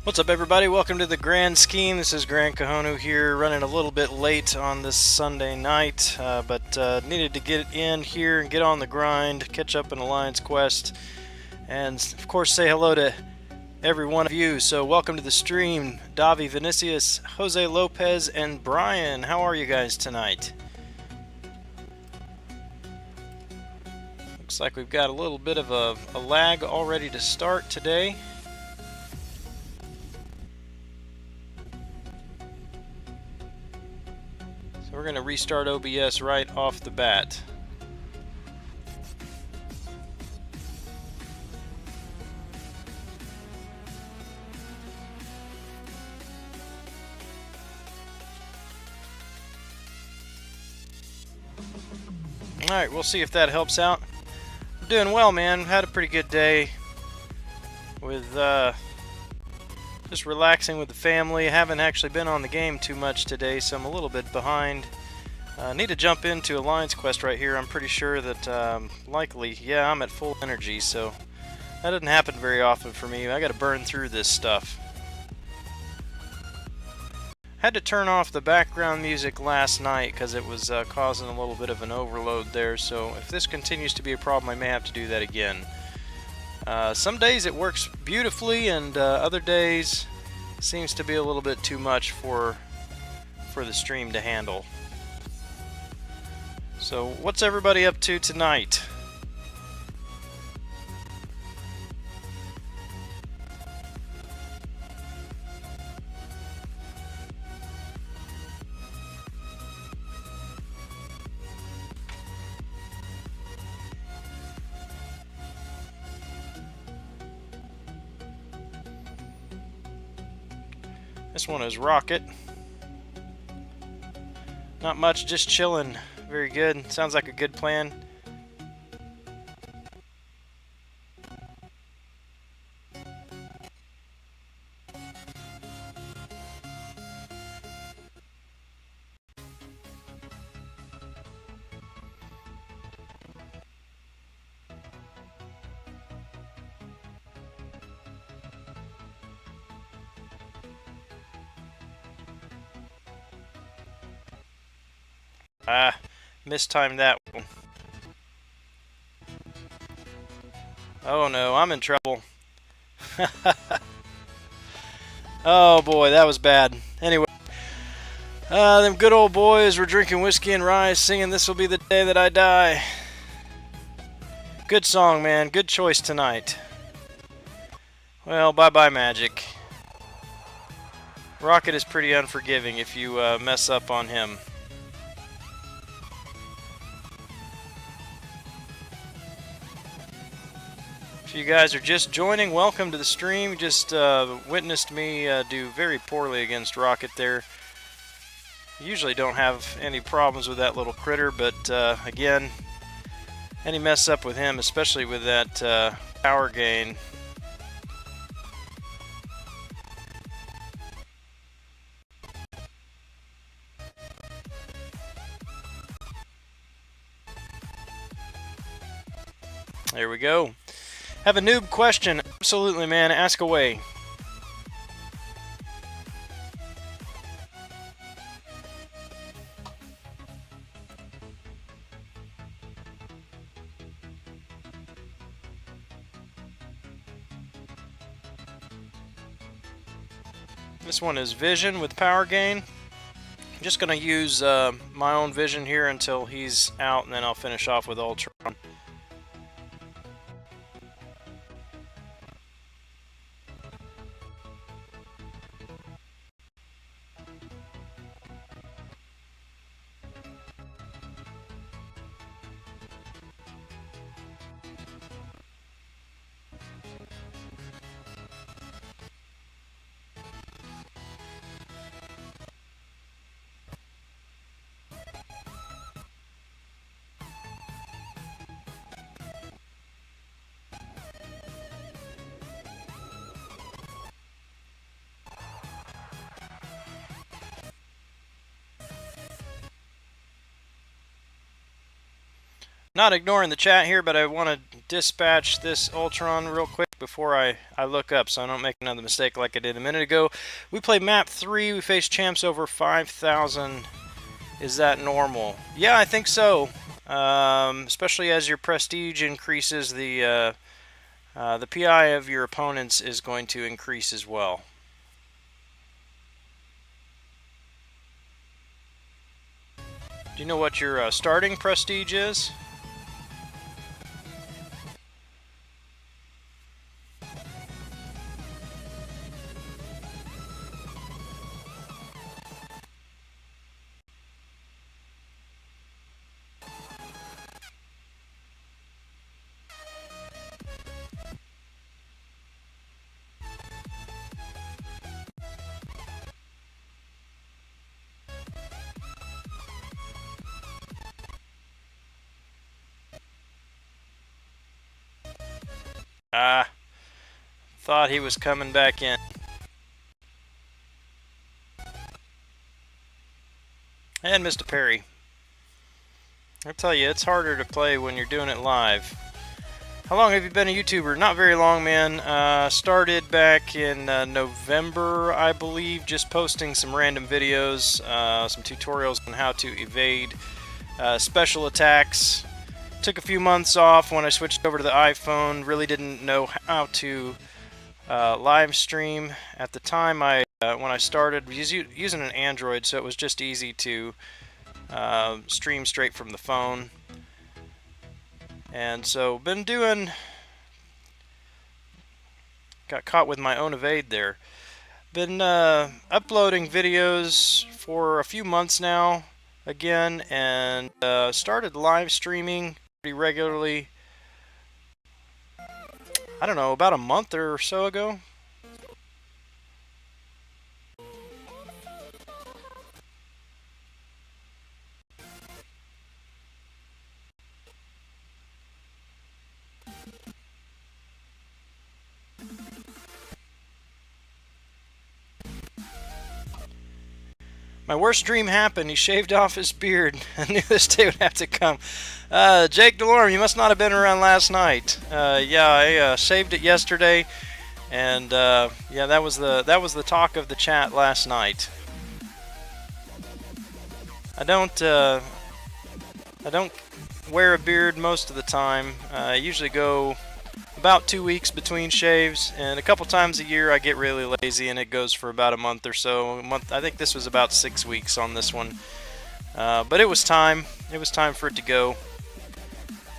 What's up, everybody? Welcome to the Grand Scheme. This is Grant Kahonu here, running a little bit late on this Sunday night, but needed to get in here and get on the grind, catch up in Alliance Quest, and of course say hello to every one of you. So welcome to the stream, Davi, Vinicius, Jose Lopez, and Brian. How are you guys tonight? Looks like we've got a little bit of a lag already to start today. We're going to restart OBS right off the bat. Alright, we'll see if that helps out. I'm doing well, man. Had a pretty good day with just relaxing with the family. Haven't actually been on the game too much today, so I'm a little bit behind. Need to jump into Alliance Quest right here. I'm pretty sure that likely, yeah, I'm at full energy, so that doesn't happen very often for me. I got to burn through this stuff. Had to turn off the background music last night because it was causing a little bit of an overload there, so if this continues to be a problem, I may have to do that again. Some days it works beautifully, and other days seems to be a little bit too much for the stream to handle. So what's everybody up to tonight? This one is Rocket. Not much, just chilling. Very good. Sounds like a good plan. Mistimed that one. Oh no, I'm in trouble. Oh boy, that was bad. Anyway, them good old boys were drinking whiskey and rye, singing "This Will Be the Day That I Die." Good song, man. Good choice tonight. Well, bye-bye, Magic. Rocket is pretty unforgiving if you mess up on him. If you guys are just joining, welcome to the stream. You just witnessed me do very poorly against Rocket there. Usually don't have any problems with that little critter, but again, any mess up with him, especially with that power gain. There we go. Have a noob question? Absolutely, man. Ask away. This one is Vision with power gain. I'm just going to use my own Vision here until he's out, and then I'll finish off with Ultron. Not ignoring the chat here, but I want to dispatch this Ultron real quick before I look up so I don't make another mistake like I did a minute ago. We played map 3. We faced champs over 5,000. Is that normal? Yeah, I think so. Especially as your prestige increases, the PI of your opponents is going to increase as well. Do you know what your starting prestige is? Thought he was coming back in. And Mr. Perry. I tell you, it's harder to play when you're doing it live. How long have you been a YouTuber? Not very long, man. Started back in November, I believe, just posting some random videos, some tutorials on how to evade special attacks. Took a few months off when I switched over to the iPhone. Really didn't know how to live stream at the time. When I started, was using an Android, so it was just easy to stream straight from the phone. And so got caught with my own evade there. Been uploading videos for a few months now again, and started live streaming pretty regularly, I don't know, about a month or so ago. My worst dream happened. He shaved off his beard. I knew this day would have to come. Jake Delorme, you must not have been around last night. Yeah, I shaved it yesterday, and yeah, that was the talk of the chat last night. I don't wear a beard most of the time. I usually go about 2 weeks between shaves, and a couple times a year I get really lazy and it goes for about a month or so. I think this was about 6 weeks on this one, but it was time. It was time for it to go.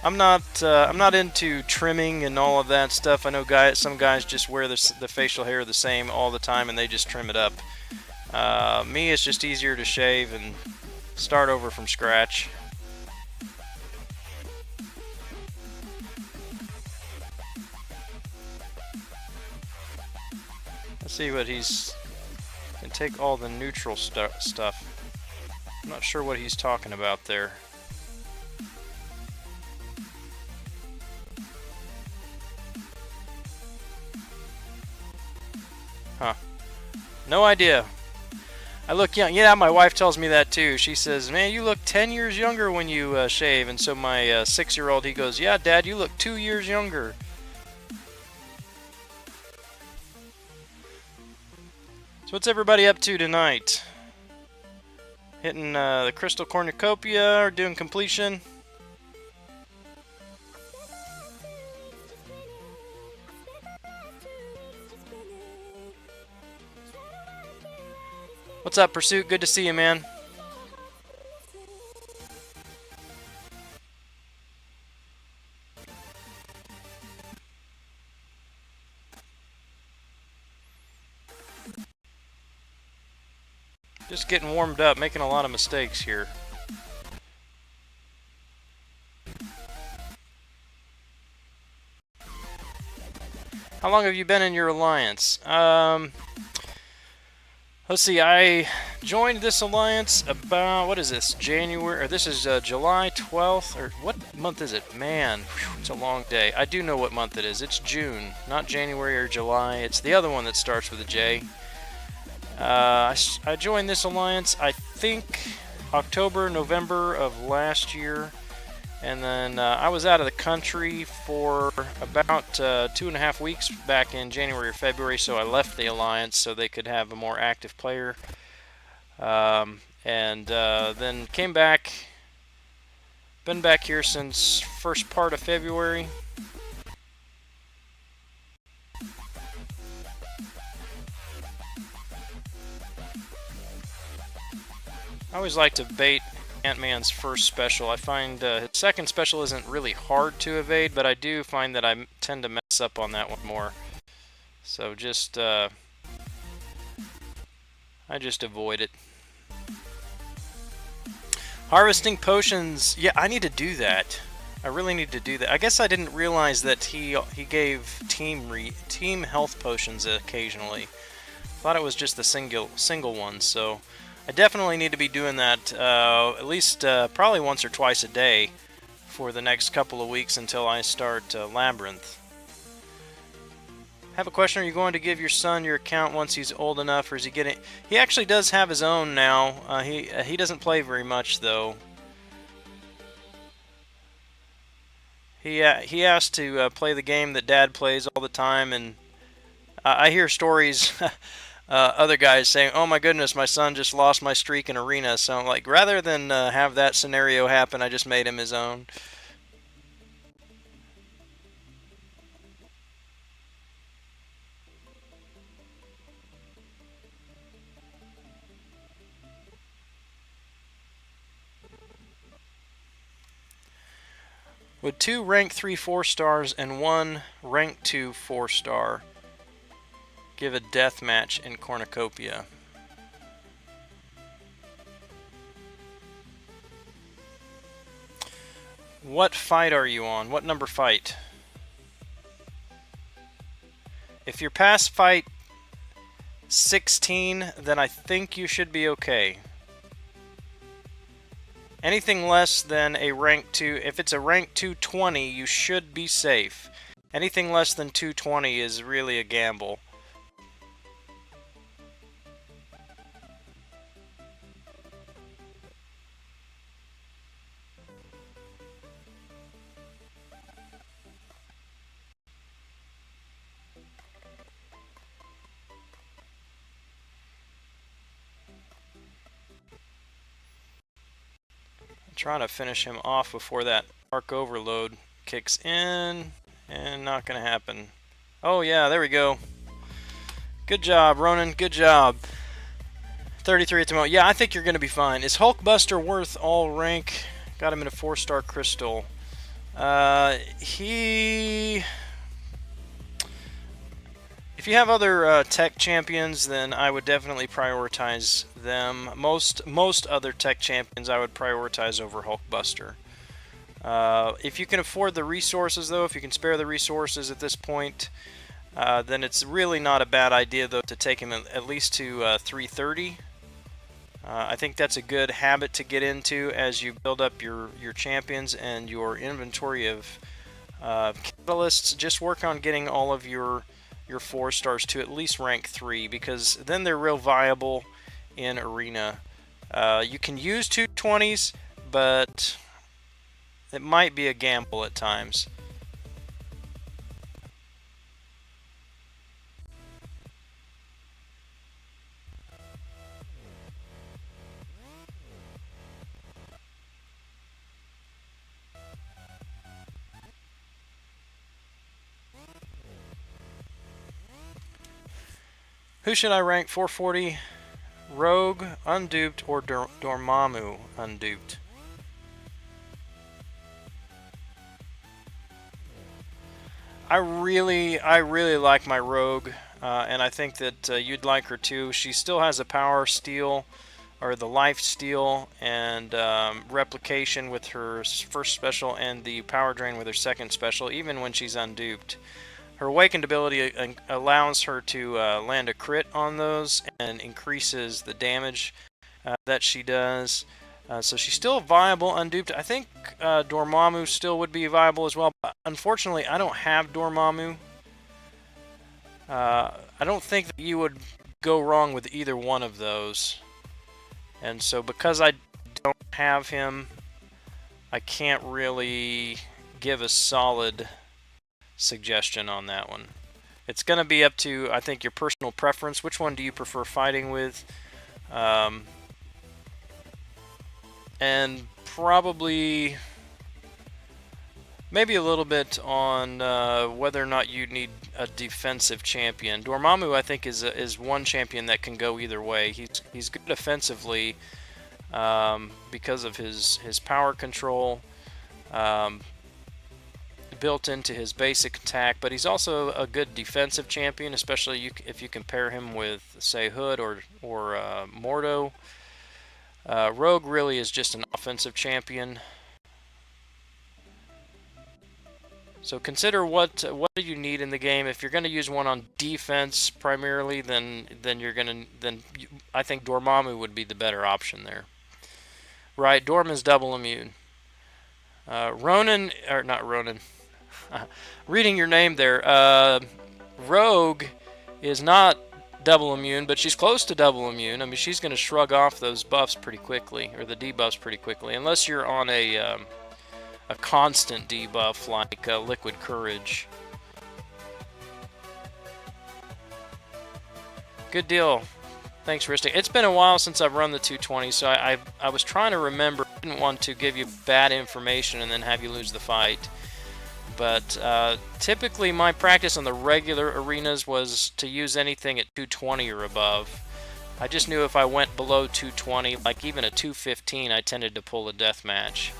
I'm not into trimming and all of that stuff. I know some guys just wear the facial hair the same all the time and they just trim it up. Me, it's just easier to shave and start over from scratch. Let's see what can take all the neutral stuff. I'm not sure what he's talking about there. Huh. No idea. I look young. Yeah, my wife tells me that too. She says, man, you look 10 years younger when you shave. And so my 6-year-old, he goes, yeah, Dad, you look 2 years younger. So what's everybody up to tonight? Hitting the Crystal Cornucopia or doing completion? What's up, Pursuit? Good to see you, man. Just getting warmed up, making a lot of mistakes here. How long have you been in your alliance? Let's see, I joined this alliance about, what is this, January, or this is July 12th, or what month is it? Man, whew, it's a long day. I do know what month it is. It's June, not January or July. It's the other one that starts with a J. I joined this alliance, I think, October, November of last year, And then I was out of the country for about 2.5 weeks back in January or February, so I left the Alliance so they could have a more active player. And then came back. Been back here since first part of February. I always like to bait Ant-Man's first special. I find his second special isn't really hard to evade, but I do find that I tend to mess up on that one more. So just, I just avoid it. Harvesting potions, yeah, I need to do that. I really need to do that. I guess I didn't realize that he gave team health potions occasionally. Thought it was just the single ones, so I definitely need to be doing that at least probably once or twice a day for the next couple of weeks until I start Labyrinth. Have a question. Are you going to give your son your account once he's old enough, or is he getting... He actually does have his own now. He doesn't play very much, though. He has to play the game that Dad plays all the time, and I hear stories... other guys saying, "Oh my goodness, my son just lost my streak in Arena." So I'm like, rather than have that scenario happen, I just made him his own. Would 2 rank 3 4-stars and 1 rank 2 4-star give a death match in Cornucopia? What fight are you on? What number fight? If you're past fight 16, then I think you should be okay. Anything less than a rank 2, if it's a rank 220, you should be safe. Anything less than 220 is really a gamble. Trying to finish him off before that arc overload kicks in, and not gonna happen. Oh yeah, there we go. Good job, Ronan, good job. 33 at the moment. Yeah, I think you're gonna be fine. Is Hulkbuster worth all rank? Got him in a 4-star crystal. If you have other tech champions, then I would definitely prioritize them. Most other tech champions I would prioritize over Hulkbuster. If you can afford the resources, though, if you can spare the resources at this point, then it's really not a bad idea, though, to take him at least to 330. I think that's a good habit to get into as you build up your champions and your inventory of catalysts. Just work on getting all of your 4-stars to at least rank 3, because then they're real viable in Arena. You can use 220s, but it might be a gamble at times. Who should I rank 440? Rogue, Unduped, or Dormammu, Unduped? I really like my Rogue, and I think that you'd like her too. She still has a power steal, or the life steal, and replication with her first special, and the power drain with her second special, even when she's unduped. Her awakened ability allows her to land a crit on those and increases the damage that she does. So she's still viable unduped. I think Dormammu still would be viable as well. But unfortunately, I don't have Dormammu. I don't think that you would go wrong with either one of those. And so because I don't have him, I can't really give a solid suggestion on that one. It's going to be up to, I think, your personal preference. Which one do you prefer fighting with? And probably maybe a little bit on whether or not you need a defensive champion. Dormammu, I think, is one champion that can go either way. He's good offensively because of his power control built into his basic attack, but he's also a good defensive champion, especially if you compare him with, say, Hood or Mordo. Rogue really is just an offensive champion. So consider what do you need in the game. If you're going to use one on defense primarily, then I think Dormammu would be the better option there. Right, Dorm is double immune. Ronan, or not Ronan. Reading your name there. Rogue is not double immune, but she's close to double immune. I mean, she's going to shrug off those buffs pretty quickly, or the debuffs pretty quickly, unless you're on a constant debuff like Liquid Courage. Good deal. Thanks, Ristic. It's been a while since I've run the 220, so I was trying to remember. I didn't want to give you bad information and then have you lose the fight. But typically my practice on the regular arenas was to use anything at 220 or above. I just knew if I went below 220, like even a 215, I tended to pull a death match.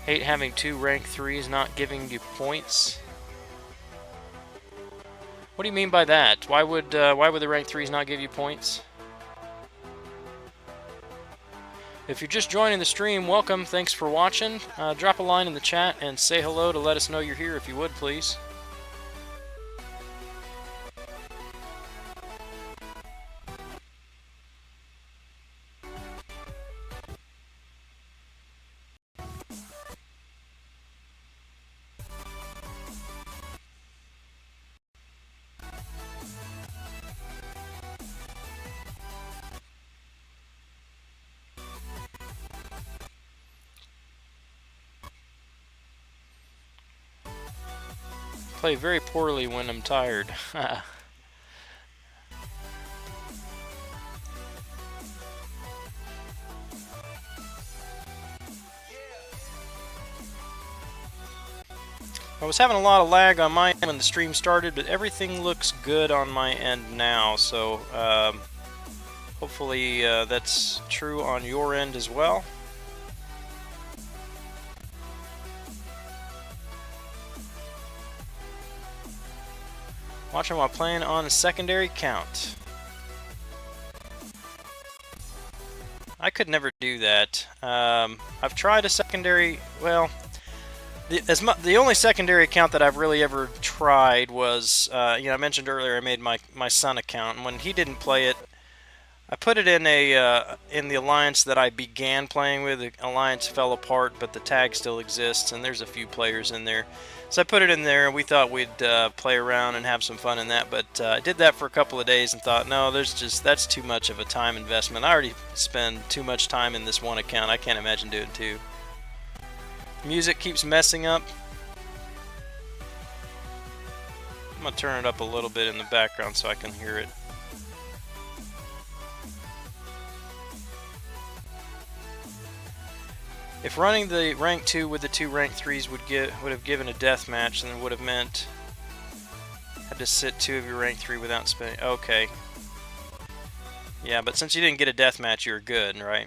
Hate having 2 rank 3s not giving you points. What do you mean by that? Why would the rank 3s not give you points? If you're just joining the stream, welcome. Thanks for watching. Drop a line in the chat and say hello to let us know you're here if you would, please. Play very poorly when I'm tired. I was having a lot of lag on my end when the stream started, but everything looks good on my end now, so hopefully that's true on your end as well. Watching while playing on a secondary count. I could never do that. I've tried a secondary, well, the only secondary account that I've really ever tried was, you know, I mentioned earlier I made my son account, and when he didn't play it, I put it in the alliance that I began playing with. The alliance fell apart, but the tag still exists, and there's a few players in there. So I put it in there, and we thought we'd play around and have some fun in that. But I did that for a couple of days and thought, no, that's too much of a time investment. I already spend too much time in this one account. I can't imagine doing two. Music keeps messing up. I'm gonna turn it up a little bit in the background so I can hear it. If running the rank 2 with the 2 rank 3s would have given a death match, then it would have meant had to sit 2 of your rank 3 without spending. Okay. Yeah, but since you didn't get a death match, you were good, right?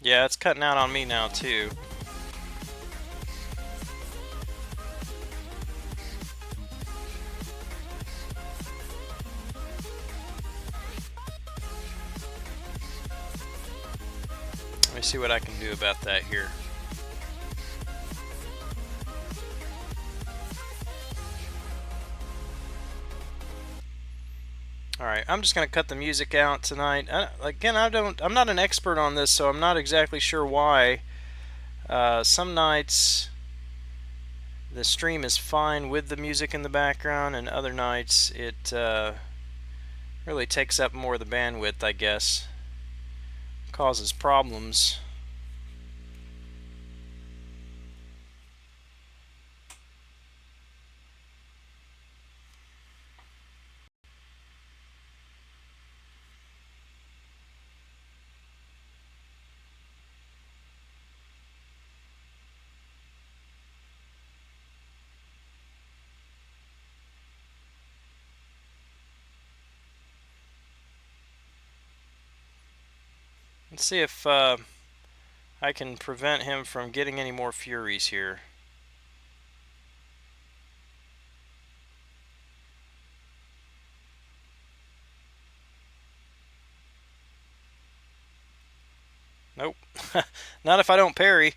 Yeah, it's cutting out on me now, too. see what I can do about that here. Alright, I'm just going to cut the music out tonight. Again, I'm not an expert on this, so I'm not exactly sure why. Some nights the stream is fine with the music in the background, and other nights it really takes up more of the bandwidth, I guess. Causes problems. Let's see if I can prevent him from getting any more Furies here. Nope. Not if I don't parry.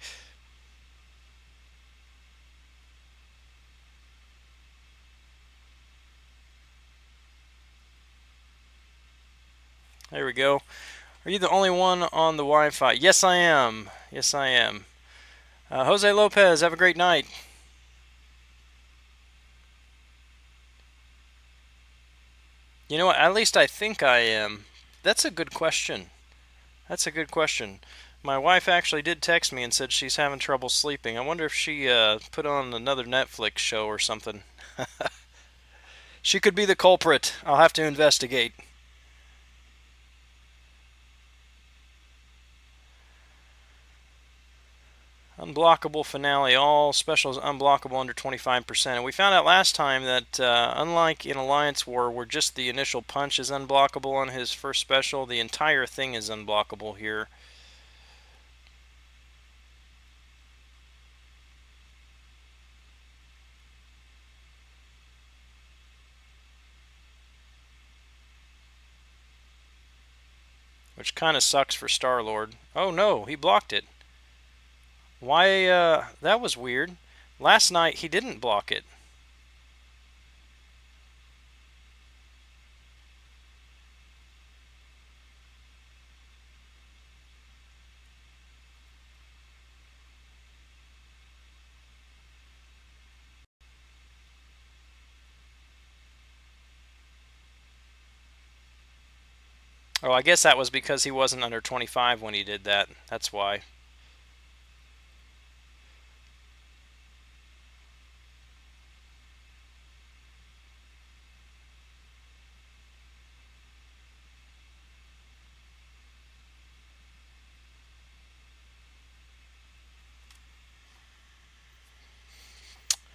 There we go. Are you the only one on the Wi-Fi? Yes, I am. Yes, I am. Jose Lopez, have a great night. You know what? At least I think I am. That's a good question. That's a good question. My wife actually did text me and said she's having trouble sleeping. I wonder if she put on another Netflix show or something. She could be the culprit. I'll have to investigate. Unblockable finale. All specials unblockable under 25%. And we found out last time that unlike in Alliance War, where just the initial punch is unblockable on his first special, the entire thing is unblockable here. Which kind of sucks for Star-Lord. Oh no, he blocked it. Why, that was weird. Last night he didn't block it. Oh, I guess that was because he wasn't under 25 when he did that. That's why.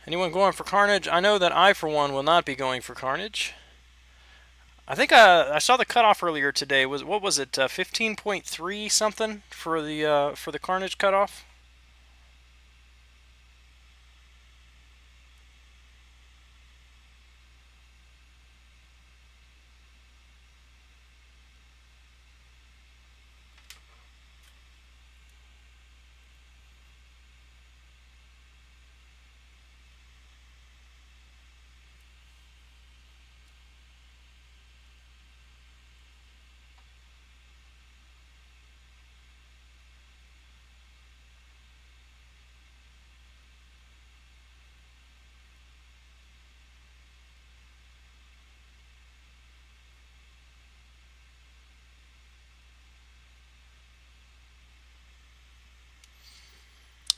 Anyone going for Carnage? I know that I, for one, will not be going for Carnage. I think I saw the cutoff earlier today. What was it? 15.3 something for the Carnage cutoff.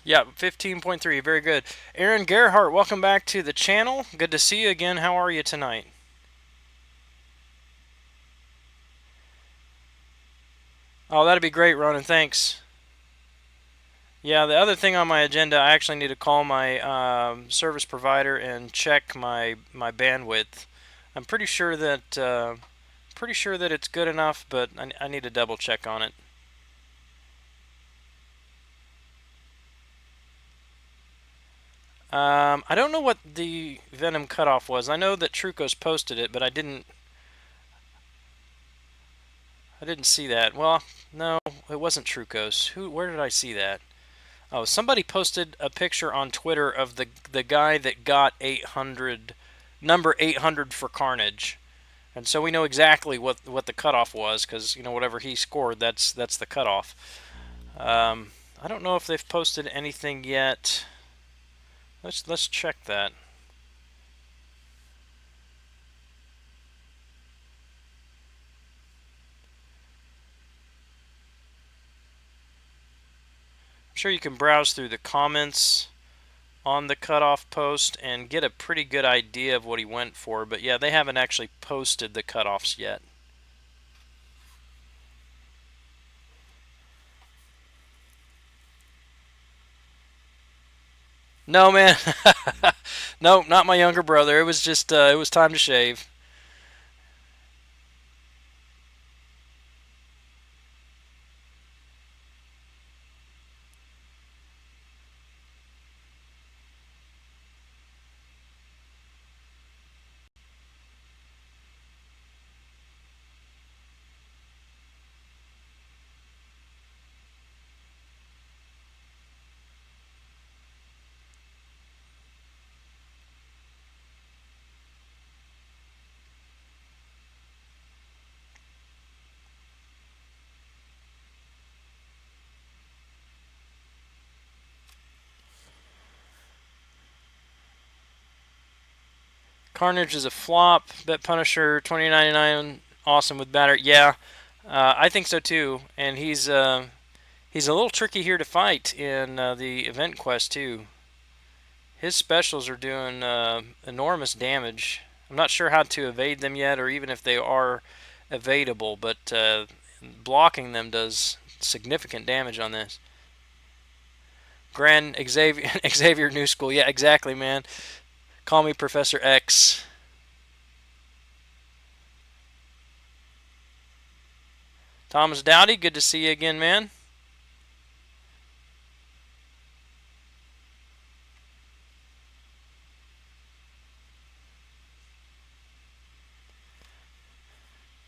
Yeah, 15.3. Very good. Aaron Gerhart, welcome back to the channel. Good to see you again. How are you tonight? Oh, that'd be great, Ronan. Thanks. Yeah, the other thing on my agenda, I actually need to call my service provider and check my bandwidth. I'm pretty sure that it's good enough, but I need to double check on it. I don't know what the Venom cutoff was. I know that Trucos posted it, but I didn't see that. Well, no, it wasn't Trucos. Where did I see that? Oh, somebody posted a picture on Twitter of the guy that got 800, number 800 for Carnage, and so we know exactly what the cutoff was, because whatever he scored, that's the cutoff. I don't know if they've posted anything yet. Let's check that. I'm sure you can browse through the comments on the cutoff post and get a pretty good idea of what he went for, but yeah, they haven't actually posted the cutoffs yet. No, man. No, not my younger brother. It was just it was time to shave. Carnage is a flop. Bet Punisher 2099 awesome with batter. Yeah, I think so too. And he's a little tricky here to fight in the event quest too. His specials are doing enormous damage. I'm not sure how to evade them yet, or even if they are evadable, but blocking them does significant damage on this. Grand Xavier, Xavier New School. Yeah, exactly, man. Call me Professor X. Thomas Dowdy, good to see you again, man.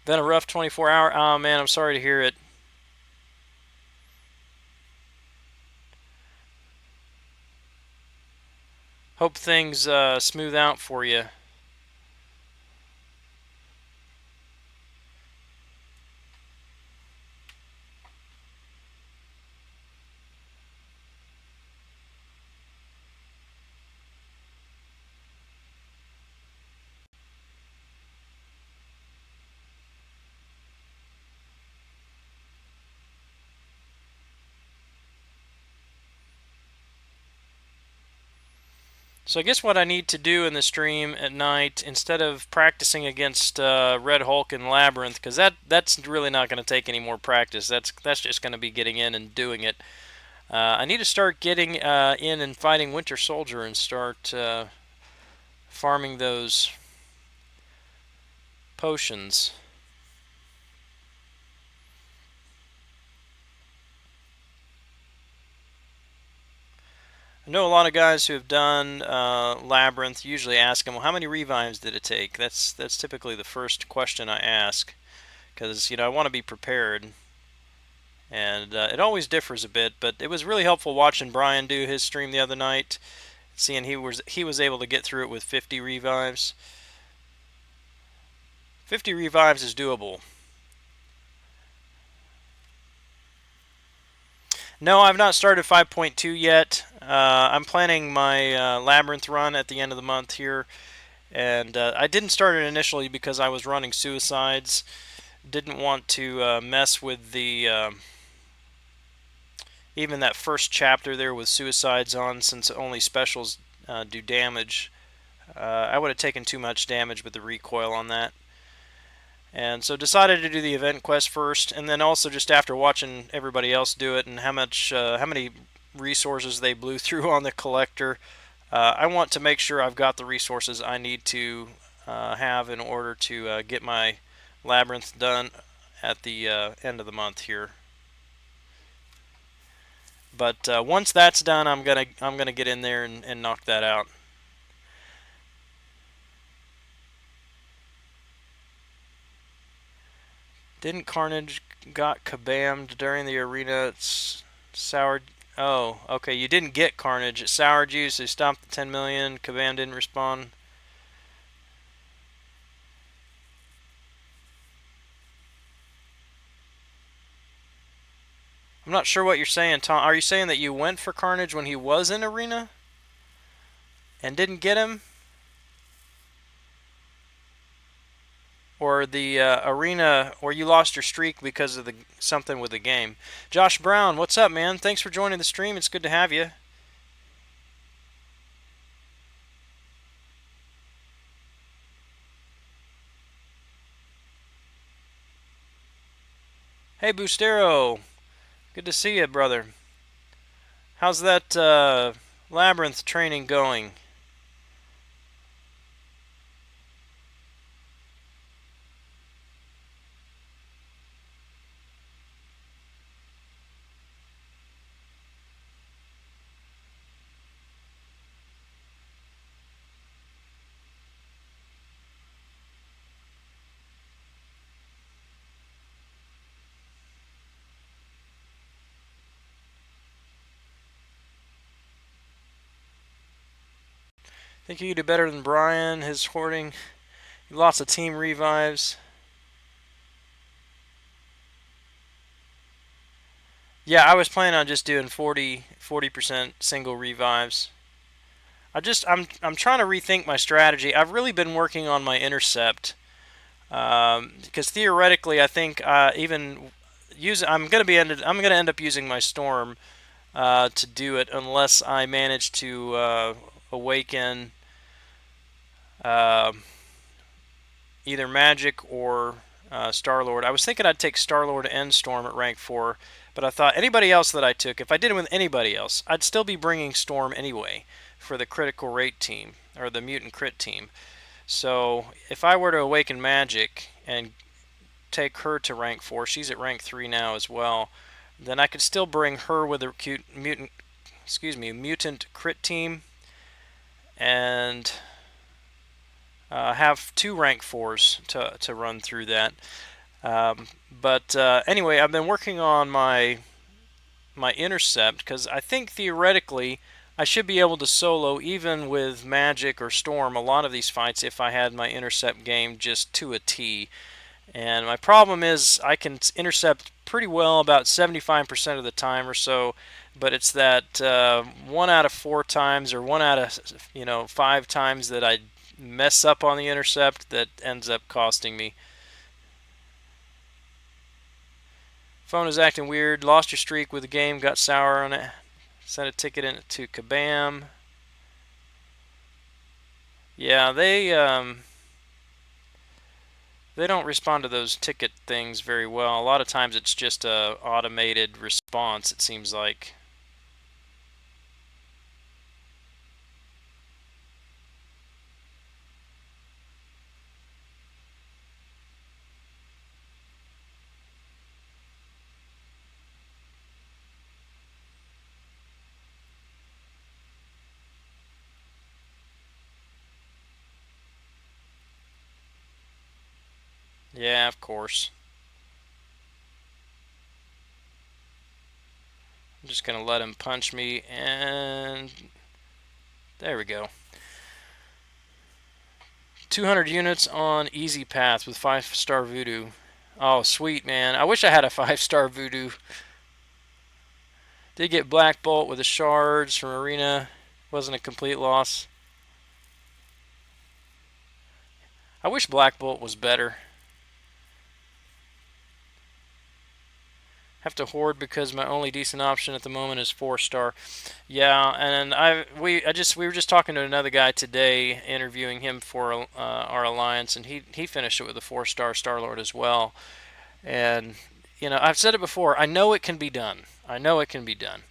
Been a rough 24-hour. Oh, man, I'm sorry to hear it. Hope things smooth out for you. So I guess what I need to do in the stream at night, instead of practicing against Red Hulk and Labyrinth, because that's really not going to take any more practice. That's just going to be getting in and doing it. I need to start getting in and fighting Winter Soldier and start farming those potions. I know a lot of guys who have done Labyrinth usually ask them, well, how many revives did it take? That's typically the first question I ask, because I want to be prepared, and it always differs a bit. But it was really helpful watching Brian do his stream the other night, seeing he was able to get through it with 50 revives. 50 revives is doable. No, I've not started 5.2 yet. I'm planning my Labyrinth run at the end of the month here. And I didn't start it initially because I was running Suicides. Didn't want to mess with the... even that first chapter there with Suicides on, since only specials do damage. I would have taken too much damage with the recoil on that. And so decided to do the event quest first, and then also just after watching everybody else do it and how many resources they blew through on the collector, I want to make sure I've got the resources I need to have in order to get my Labyrinth done at the end of the month here. But once that's done, I'm gonna get in there and knock that out. Didn't Carnage got kabammed during the arena? It's soured. Oh, okay. You didn't get Carnage. It soured you, so you stopped the 10 million. Kabam didn't respond. I'm not sure what you're saying, Tom. Are you saying that you went for Carnage when he was in arena and didn't get him? Or the arena, or you lost your streak because of the something with the game? Josh Brown, what's up, man? Thanks for joining the stream. It's good to have you. Hey, Boostero. Good to see you, brother. How's that Labyrinth training going? Think you could do better than Brian. His hoarding, lots of team revives. Yeah, I was planning on just doing 40% single revives. I'm trying to rethink my strategy. I've really been working on my intercept because theoretically, I think even I'm gonna end up using my storm to do it unless I manage to awaken uh, either Magic or Star-Lord. I was thinking I'd take Star-Lord and Storm at rank 4, but I thought anybody else that I took, if I did it with anybody else, I'd still be bringing Storm anyway for the critical rate team, or the mutant crit team. So if I were to awaken Magic and take her to rank 4, she's at rank 3 now as well, then I could still bring her with a mutant crit team and have 2 rank 4s to run through that. But anyway, I've been working on my intercept because I think theoretically I should be able to solo even with Magic or Storm a lot of these fights if I had my intercept game just to a T. And my problem is I can intercept pretty well about 75% of the time or so, but it's that 1 out of 4 times or 1 out of 5 times that I mess up on the intercept that ends up costing me. Phone is acting weird. Lost your streak with the game. Got sour on it. Sent a ticket in to Kabam. Yeah, they don't respond to those ticket things very well. A lot of times it's just a automated response, it seems like. Yeah, of course. I'm just going to let him punch me, and there we go. 200 units on easy path with 5-star voodoo. Oh, sweet, man. I wish I had a 5-star voodoo. Did get Black Bolt with the shards from Arena. Wasn't a complete loss. I wish Black Bolt was better. Have to hoard because my only decent option at the moment is 4-star. Yeah, and we were just talking to another guy today, interviewing him for our alliance, and he finished it with a 4-star Star-Lord as well. And I've said it before. I know it can be done. I know it can be done.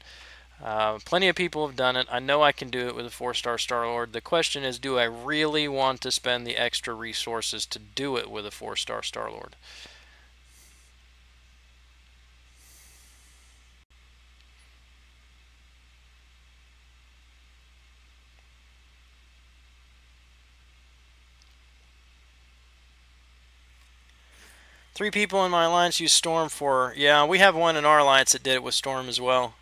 Plenty of people have done it. I know I can do it with a 4-star Star-Lord. The question is, do I really want to spend the extra resources to do it with a 4-star Star-Lord? 3 people in my alliance use Storm for... Yeah, we have one in our alliance that did it with Storm as well.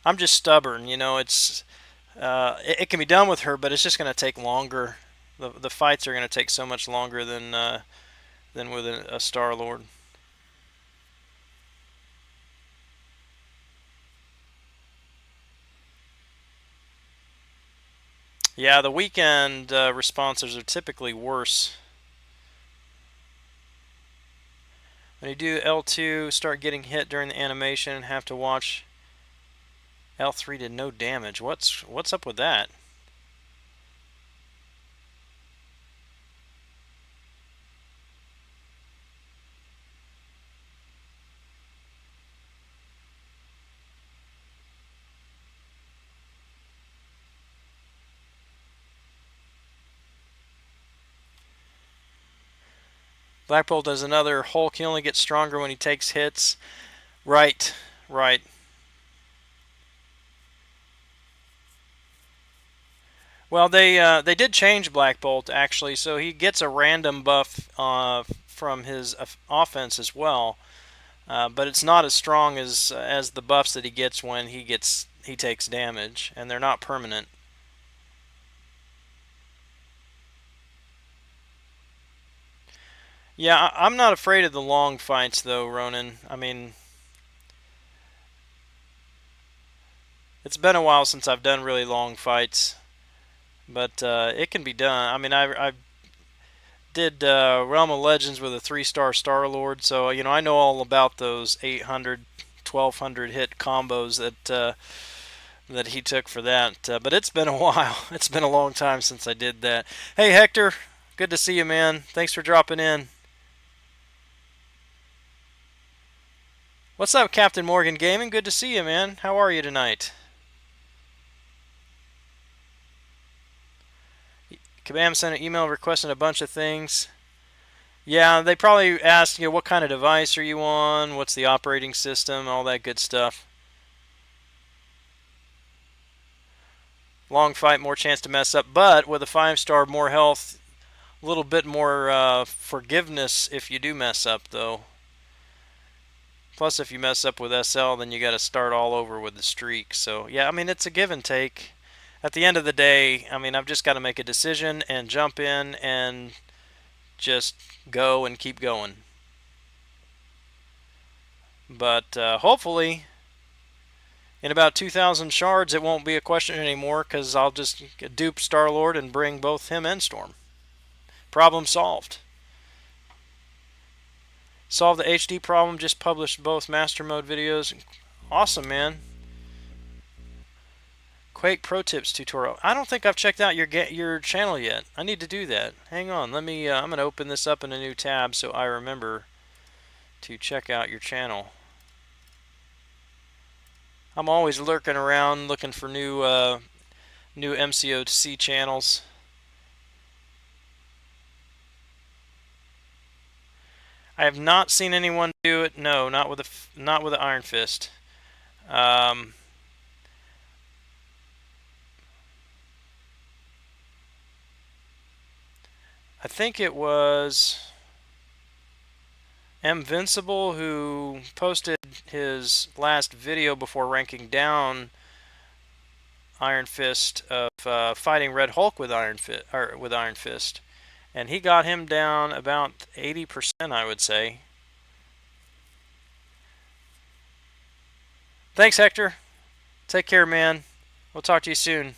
I'm just stubborn, you know, it can be done with her, but it's just going to take longer. The fights are going to take so much longer than with a Star-Lord. Yeah, the weekend responses are typically worse. When you do L2, start getting hit during the animation and have to watch. L3 did no damage. What's up with that? Black Bolt does another Hulk. He only gets stronger when he takes hits. Right, right. Well, they did change Black Bolt actually, so he gets a random buff from his offense as well, but it's not as strong as the buffs that he gets when he takes damage, and they're not permanent. Yeah, I'm not afraid of the long fights though, Ronan. I mean, it's been a while since I've done really long fights, but it can be done. I mean, I did Realm of Legends with a 3-star Star-Lord, so you know I know all about those 800, 1200 hit combos that he took for that. But it's been a while. It's been a long time since I did that. Hey Hector, good to see you, man. Thanks for dropping in. What's up, Captain Morgan Gaming? Good to see you, man. How are you tonight? Kabam sent an email requesting a bunch of things. Yeah, they probably asked, you know, what kind of device are you on? What's the operating system? All that good stuff. Long fight, more chance to mess up, but with a 5-star, more health, a little bit more forgiveness if you do mess up, though. Plus, if you mess up with SL, then you got to start all over with the streak. So, yeah, I mean, it's a give and take. At the end of the day, I mean, I've just got to make a decision and jump in and just go and keep going. But hopefully, in about 2,000 shards, it won't be a question anymore because I'll just dupe Star-Lord and bring both him and Storm. Problem solved. Solve the HD problem, just published both Master Mode videos. Awesome, man. Quake Pro Tips tutorial. I don't think I've checked out your channel yet. I need to do that. Hang on, let me. I'm gonna open this up in a new tab so I remember to check out your channel. I'm always lurking around looking for new MCOC channels. I have not seen anyone do it. No, not with the Iron Fist. I think it was Mvincible who posted his last video before ranking down Iron Fist of fighting Red Hulk with Iron Fist, and he got him down about 80%, I would say. Thanks, Hector. Take care, man. We'll talk to you soon.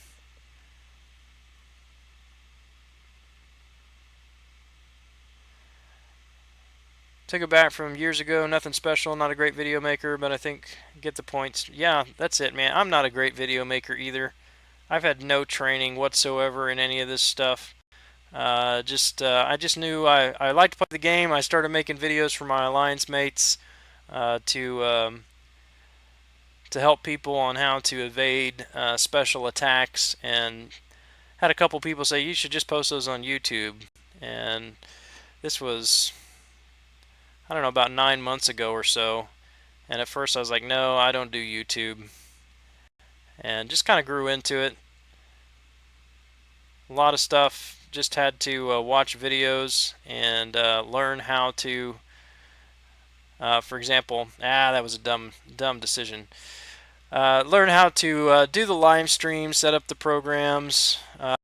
Took it back from years ago. Nothing special. Not a great video maker, but I think get the points. Yeah, that's it, man. I'm not a great video maker either. I've had no training whatsoever in any of this stuff. I just knew I liked to play the game. I started making videos for my alliance mates to help people on how to evade special attacks, and had a couple people say you should just post those on YouTube. And this was, I don't know, about 9 months ago or so. And at first I was like, no, I don't do YouTube. And just kind of grew into it. A lot of stuff just had to watch videos and learn how to, for example, that was a dumb decision. Learn how to do the live stream, set up the programs,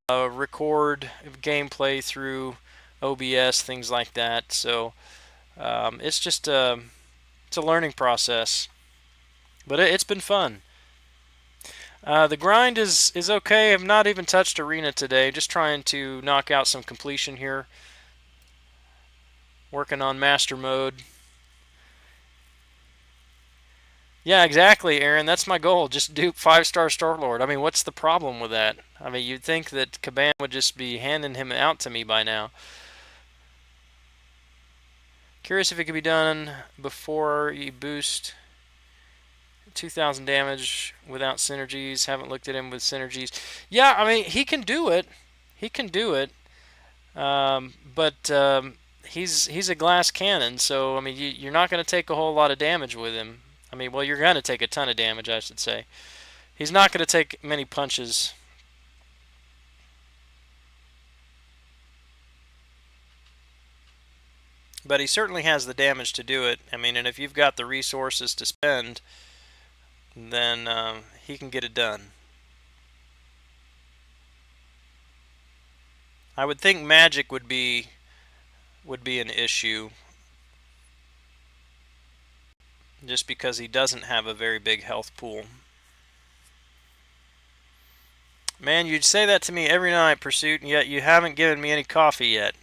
record gameplay through OBS, things like that. So it's just it's a learning process, but it's been fun. The grind is okay. I've not even touched arena today. Just trying to knock out some completion here. Working on master mode. Yeah, exactly, Aaron. That's my goal. Just do 5-star Star-Lord. I mean, what's the problem with that? I mean, you'd think that Kabam would just be handing him out to me by now. Curious if it could be done before you boost 2,000 damage without synergies. Haven't looked at him with synergies. Yeah, I mean, he can do it. He can do it. But he's a glass cannon, so I mean, you're not going to take a whole lot of damage with him. I mean, well, you're going to take a ton of damage, I should say. He's not going to take many punches. But he certainly has the damage to do it. I mean, and if you've got the resources to spend, then he can get it done. I would think magic would be an issue, just because he doesn't have a very big health pool. Man, you'd say that to me every night, Pursuit, and yet you haven't given me any coffee yet.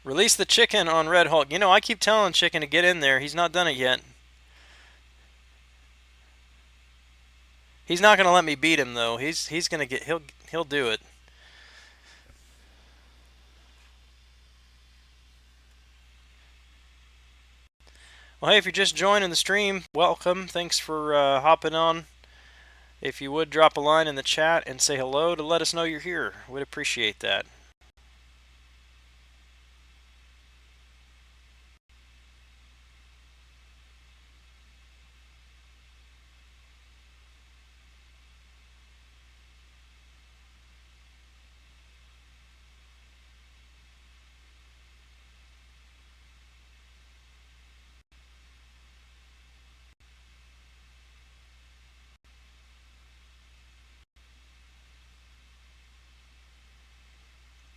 Release the chicken on Red Hulk. You know, I keep telling Chicken to get in there. He's not done it yet. He's not going to let me beat him, though. He's going to get... He'll do it. Well, hey, if you're just joining the stream, welcome. Thanks for hopping on. If you would, drop a line in the chat and say hello to let us know you're here. We'd appreciate that.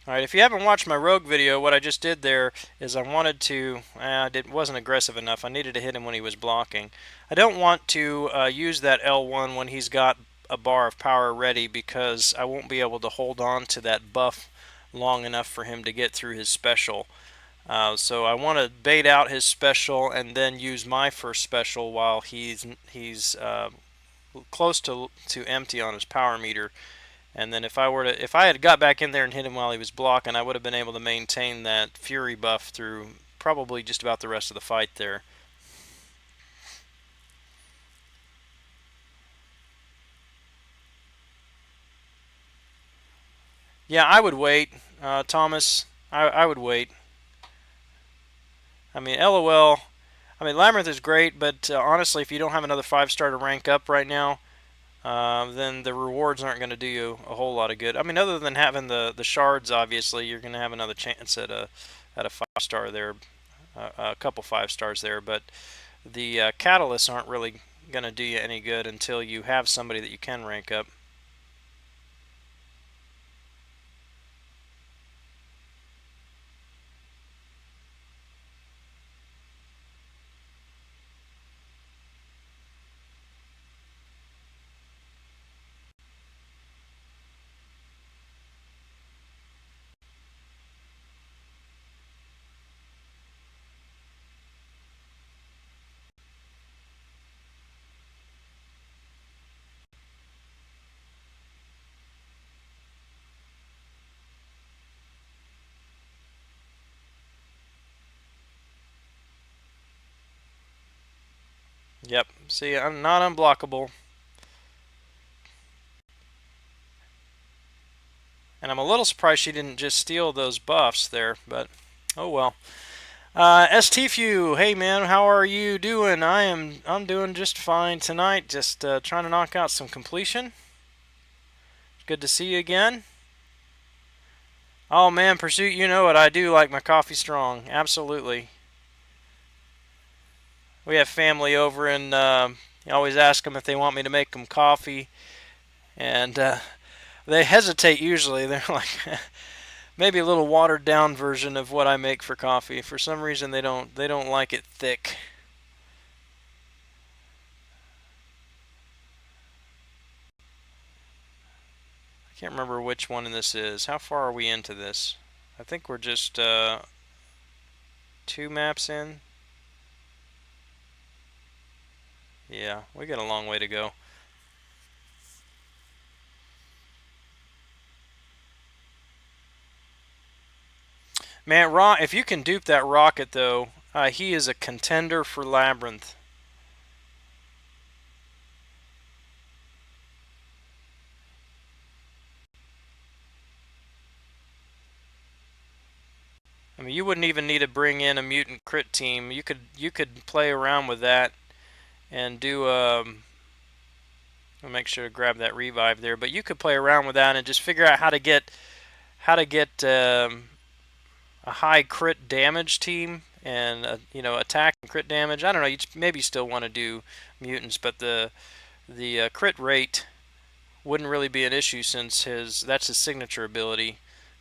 Alright, if you haven't watched my rogue video, what I just did there is I wanted to... wasn't aggressive enough. I needed to hit him when he was blocking. I don't want to use that L1 when he's got a bar of power ready, because I won't be able to hold on to that buff long enough for him to get through his special. So I want to bait out his special and then use my first special while he's close to empty on his power meter. And then if I had got back in there and hit him while he was blocking, I would have been able to maintain that Fury buff through probably just about the rest of the fight there. Yeah, I would wait, Thomas. I would wait. I mean, LOL. I mean, Labyrinth is great, but honestly, if you don't have another 5-star to rank up right now, then the rewards aren't going to do you a whole lot of good. I mean, other than having the shards, obviously, you're going to have another chance at a 5-star there, a couple 5-stars there, but the catalysts aren't really going to do you any good until you have somebody that you can rank up. Yep, see, I'm not unblockable. And I'm a little surprised she didn't just steal those buffs there, but oh well. STFew, hey man, how are you doing? I'm doing just fine tonight, just trying to knock out some completion. good to see you again. Oh man, Pursuit, you know what I do like my coffee strong. Absolutely. We have family over and you always ask them if they want me to make them coffee. And they hesitate usually. They're like, maybe a little watered down version of what I make for coffee. For some reason they don't like it thick. I can't remember which one this is. How far are we into this? I think we're just 2 maps in. Yeah, we got a long way to go. Man, if you can dupe that rocket though, he is a contender for Labyrinth. I mean, you wouldn't even need to bring in a mutant crit team. You could play around with that and do I'll make sure to grab that revive there. But you could play around with that and just figure out how to get a high crit damage team and attack and crit damage. I don't know. You maybe still want to do mutants, but the crit rate wouldn't really be an issue since that's his signature ability.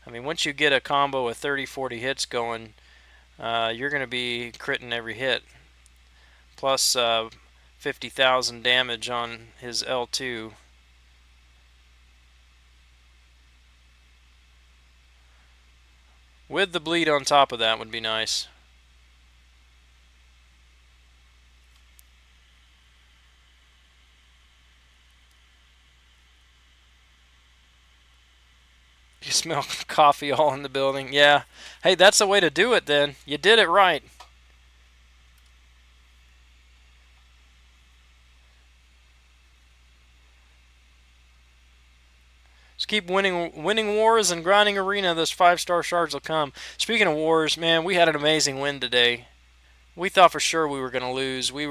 I mean, once you get a combo of 30, 40 hits going, you're going to be critting every hit. Plus 50,000 damage on his L2. With the bleed on top of that would be nice. You smell coffee all in the building. Yeah. Hey, that's the way to do it then. You did it right. Just keep winning wars and grinding arena. Those 5-star shards will come. Speaking of wars, man, we had an amazing win today. We thought for sure we were going to lose. We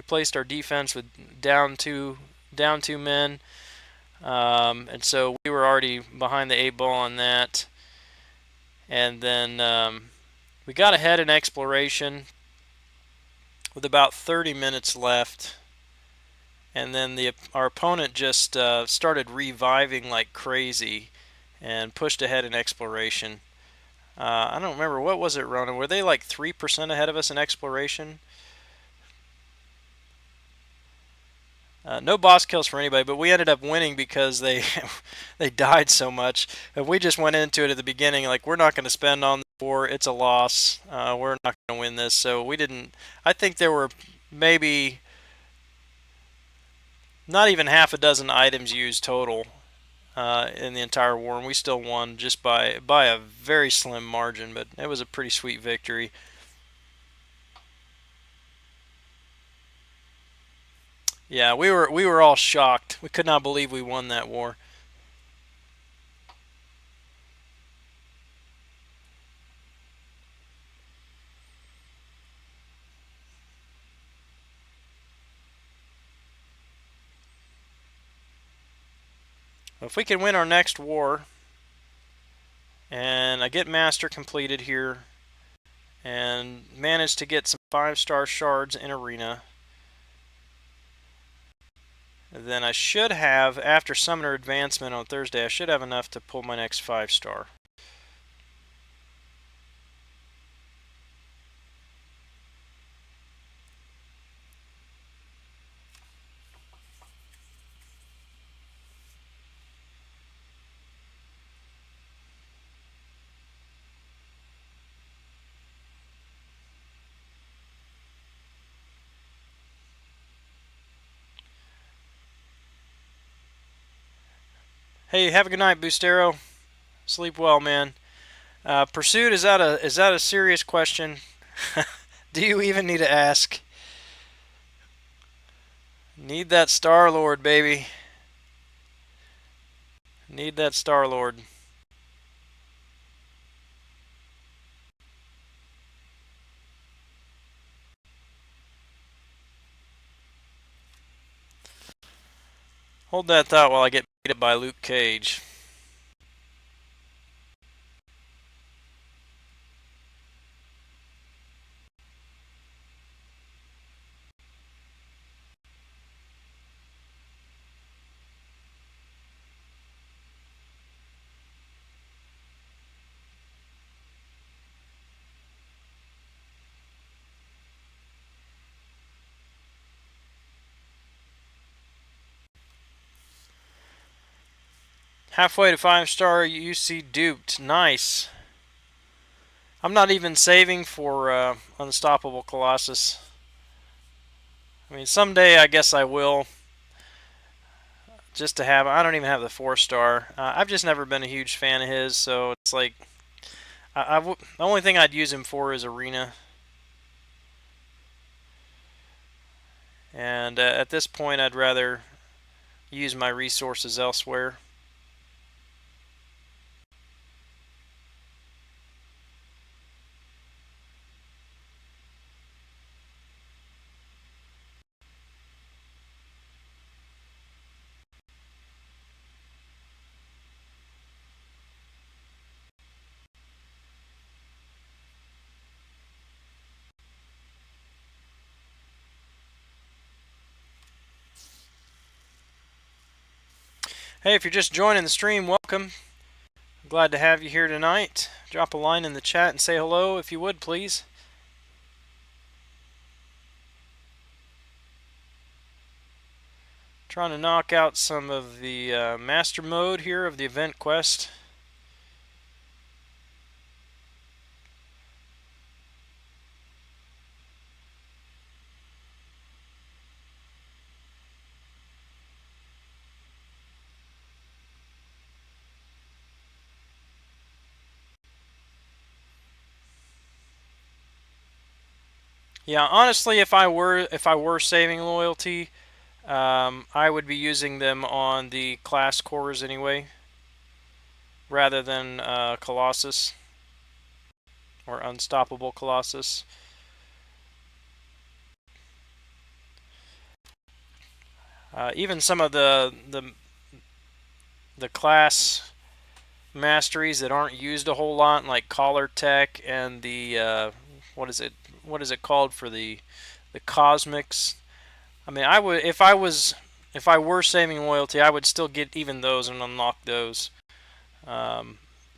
placed our defense with down two men, and so we were already behind the 8 ball on that. And then we got ahead in exploration with about 30 minutes left. And then our opponent just started reviving like crazy and pushed ahead in exploration. I don't remember, what was it, Ronan? Were they like 3% ahead of us in exploration? No boss kills for anybody, but we ended up winning because they they died so much. And we just went into it at the beginning like, we're not going to spend on the war. It's a loss. We're not going to win this. So we didn't. I think there were maybe not even half a dozen items used total in the entire war, and we still won just by a very slim margin. But it was a pretty sweet victory. Yeah, we were all shocked. We could not believe we won that war. If we can win our next war, and I get master completed here, and manage to get some 5-star shards in arena, then I should have, after summoner advancement on Thursday, I should have enough to pull my next 5-star. Hey, have a good night, Boostero. Sleep well, man. Pursuit, is that a serious question? Do you even need to ask? Need that Star Lord, baby. Need that Star Lord. Hold that thought while I get beat up by Luke Cage. Halfway to 5-star UC duped. Nice. I'm not even saving for Unstoppable Colossus. I mean, someday I guess I will. Just to have, I don't even have the 4-star. I've just never been a huge fan of his, so it's like, the only thing I'd use him for is Arena. And at this point, I'd rather use my resources elsewhere. Hey, if you're just joining the stream, welcome. Glad to have you here tonight. Drop a line in the chat and say hello if you would, please. Trying to knock out some of the master mode here of the event quest. Yeah, honestly, if I were saving loyalty, I would be using them on the class cores anyway, rather than Colossus or Unstoppable Colossus. Even some of the class masteries that aren't used a whole lot, like Collar Tech and the what is it called for the Cosmics. I mean, I would if I were saving loyalty, I would still get even those and unlock those,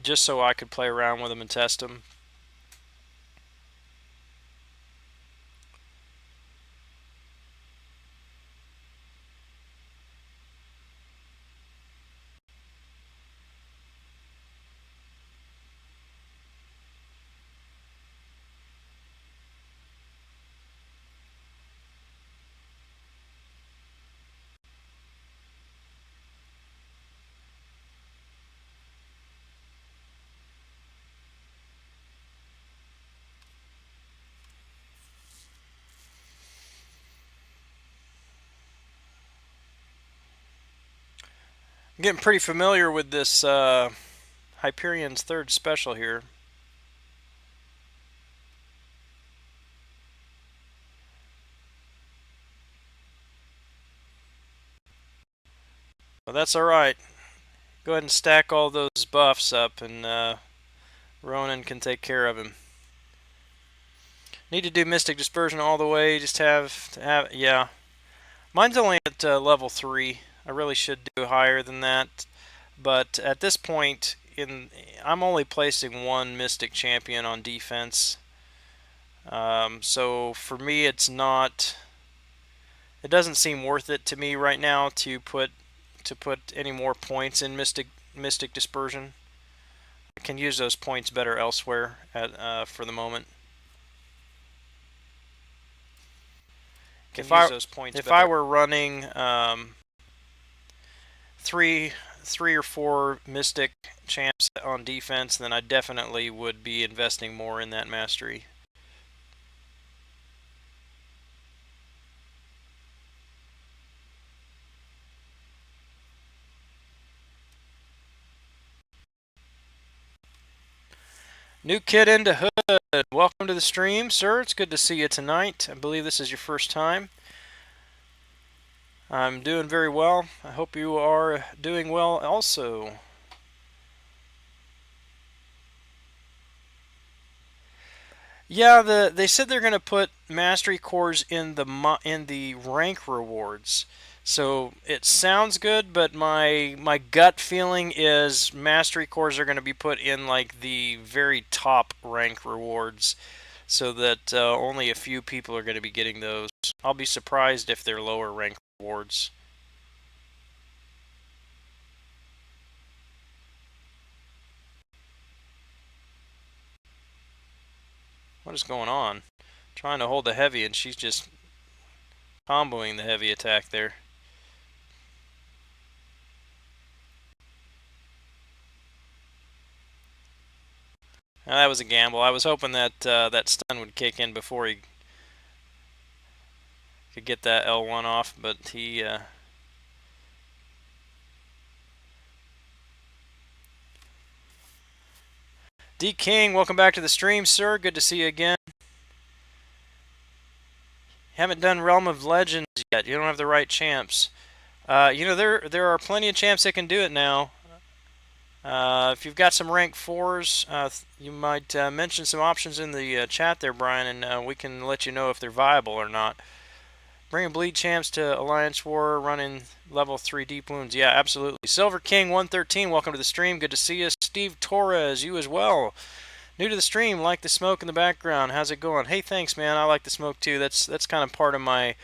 just so I could play around with them and test them. I'm getting pretty familiar with this Hyperion's third special here. Well, that's alright. Go ahead and stack all those buffs up, and Ronan can take care of him. Need to do Mystic Dispersion all the way. Just yeah. Mine's only at level 3. I really should do higher than that. But at this point, I'm only placing one Mystic Champion on defense. So for me, it doesn't seem worth it to me right now to put any more points in Mystic Dispersion. I can use those points better elsewhere for the moment. If I were running 3 or 4 Mystic champs on defense, then I definitely would be investing more in that mastery. New kid into Hood, welcome to the stream, sir. It's good to see you tonight. I believe this is your first time. I'm doing very well. I hope you are doing well also. Yeah, they said they're going to put mastery cores in the rank rewards. So it sounds good, but my gut feeling is mastery cores are going to be put in like the very top rank rewards, so that only a few people are going to be getting those. I'll be surprised if they're lower rank rewards. What is going on? Trying to hold the heavy, and she's just comboing the heavy attack there. Now, that was a gamble. I was hoping that that stun would kick in before he could get that L1 off, but he... D King, welcome back to the stream, sir. Good to see you again. Haven't done Realm of Legends yet. You don't have the right champs. There are plenty of champs that can do it now. If you've got some rank 4s, you might mention some options in the chat there, Brian, and we can let you know if they're viable or not. Bringing bleed champs to Alliance War, running level 3 deep wounds. Yeah, absolutely. Silver King 113, welcome to the stream. Good to see you. Steve Torres, you as well. New to the stream, like the smoke in the background. How's it going? Hey, thanks, man. I like the smoke too. That's kind of part of my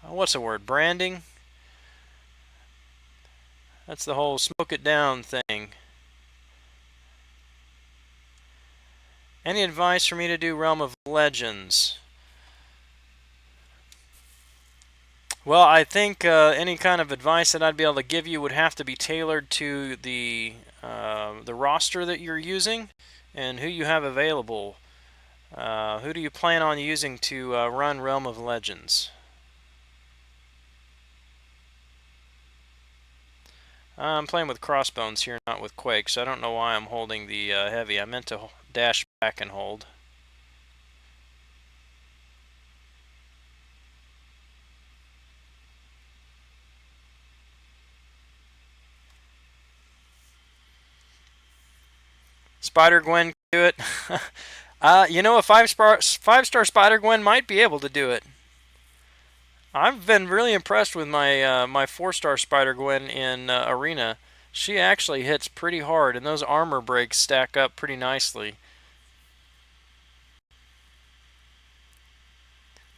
what's the word? Branding. That's the whole smoke it down thing. Any advice for me to do Realm of Legends? Well, I think any kind of advice that I'd be able to give you would have to be tailored to the roster that you're using and who you have available. Who do you plan on using to run Realm of Legends? I'm playing with Crossbones here, not with Quake, so I don't know why I'm holding the heavy. I meant to dash back and hold. Spider-Gwen can do it. A five-star Spider-Gwen might be able to do it. I've been really impressed with my 4-star Spider-Gwen in Arena. She actually hits pretty hard, and those armor breaks stack up pretty nicely.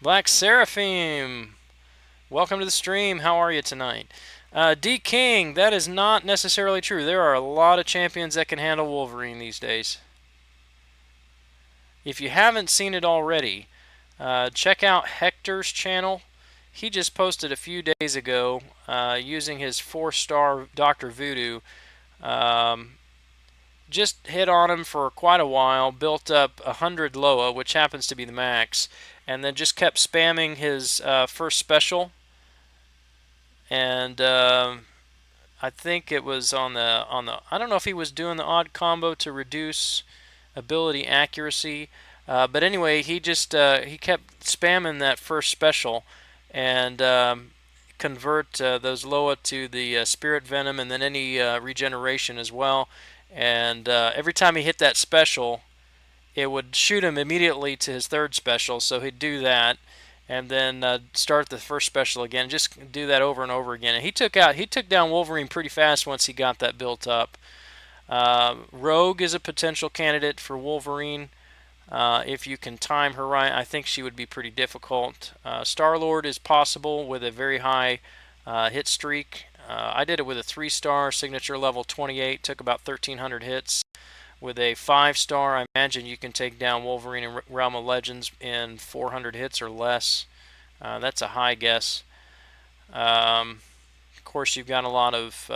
Black Seraphim, welcome to the stream. How are you tonight? D King, that is not necessarily true. There are a lot of champions that can handle Wolverine these days. If you haven't seen it already, check out Hector's channel. He just posted a few days ago using his 4-star Dr. Voodoo. Just hit on him for quite a while, built up 100 Loa, which happens to be the max, and then just kept spamming his first special. And I think it was on the I don't know if he was doing the odd combo to reduce ability accuracy, but anyway, he just he kept spamming that first special and convert those Loa to the Spirit Venom, and then any regeneration as well. And every time he hit that special, it would shoot him immediately to his third special, so he'd do that and then start the first special again. Just do that over and over again. And he took down Wolverine pretty fast once he got that built up. Rogue is a potential candidate for Wolverine. If you can time her right, I think she would be pretty difficult. Star-Lord is possible with a very high hit streak. I did it with a 3-star signature level 28, took about 1,300 hits. With a 5-star, I imagine you can take down Wolverine in Realm of Legends in 400 hits or less. That's a high guess. Of course, you've got a lot of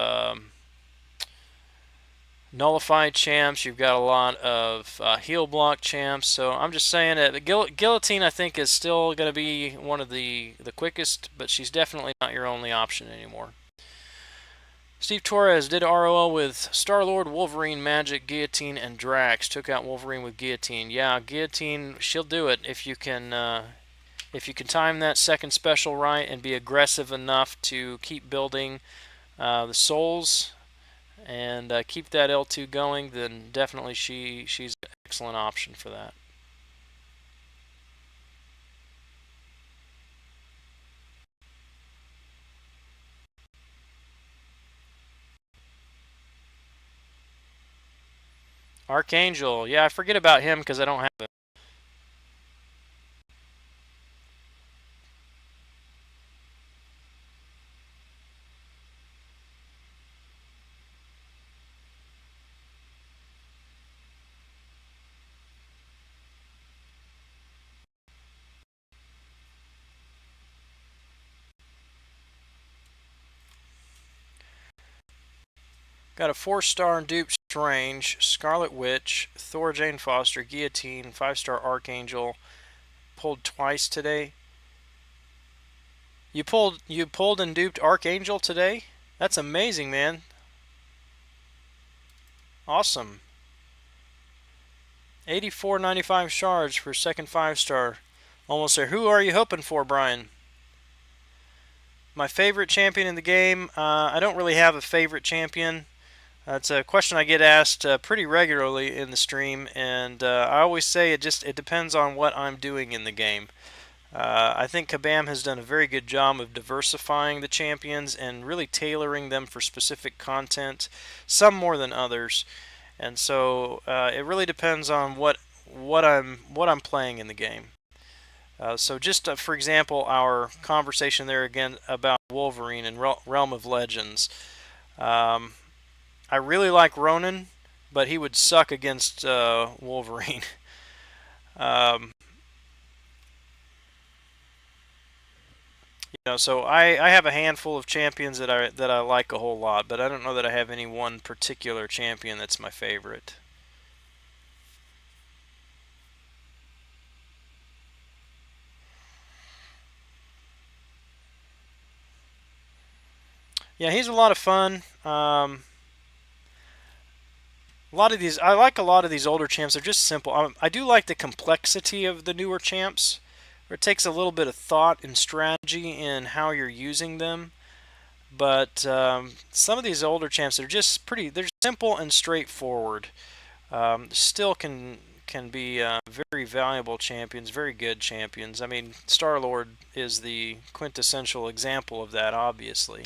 nullified champs. You've got a lot of heal block champs. So I'm just saying that Guillotine, I think, is still going to be one of the quickest, but she's definitely not your only option anymore. Steve Torres did ROL with Star-Lord, Wolverine, Magic, Guillotine, and Drax. Took out Wolverine with Guillotine. Yeah, Guillotine, she'll do it if you can if you can time that second special right and be aggressive enough to keep building the souls and keep that L2 going, then definitely she's an excellent option for that. Archangel, yeah, I forget about him because I don't have him. Got a 4-star Dupe Strange, Scarlet Witch, Thor Jane Foster, Guillotine, 5-star Archangel. Pulled twice today. You pulled and duped Archangel today? That's amazing, man. Awesome. 84.95 shards for second 5-star. Almost there. Who are you hoping for, Brian? My favorite champion in the game? I don't really have a favorite champion. It's a question I get asked pretty regularly in the stream, and I always say it depends on what I'm doing in the game. I think Kabam has done a very good job of diversifying the champions and really tailoring them for specific content, some more than others. And so it really depends on what I'm playing in the game. So just for example, our conversation there again about Wolverine and Realm of Legends. I really like Ronan, but he would suck against Wolverine. So I have a handful of champions that I like a whole lot, but I don't know that I have any one particular champion that's my favorite. Yeah, he's a lot of fun. I like a lot of these older champs. They're just simple. I do like the complexity of the newer champs, where it takes a little bit of thought and strategy in how you're using them. But some of these older champs are just they're simple and straightforward. Still can be very valuable champions, very good champions. I mean, Star-Lord is the quintessential example of that, obviously.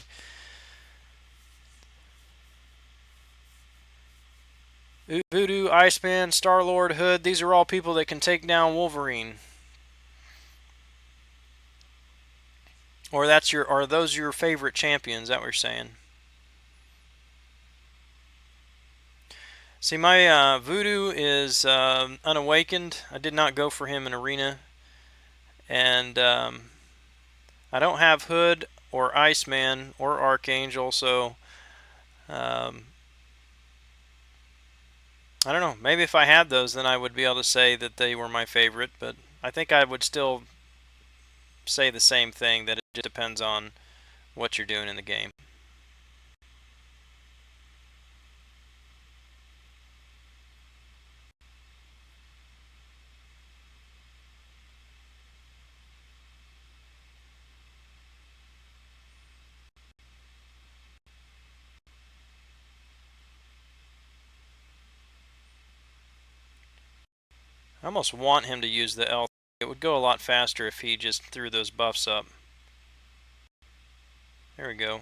Voodoo, Iceman, Star-Lord, Hood, these are all people that can take down Wolverine. Or are those your favorite champions? Is that what you're saying? See, my Voodoo is unawakened. I did not go for him in Arena. And I don't have Hood or Iceman or Archangel, so I don't know. Maybe if I had those, then I would be able to say that they were my favorite, but I think I would still say the same thing, that it just depends on what you're doing in the game. I almost want him to use the L. It would go a lot faster if he just threw those buffs up. There we go.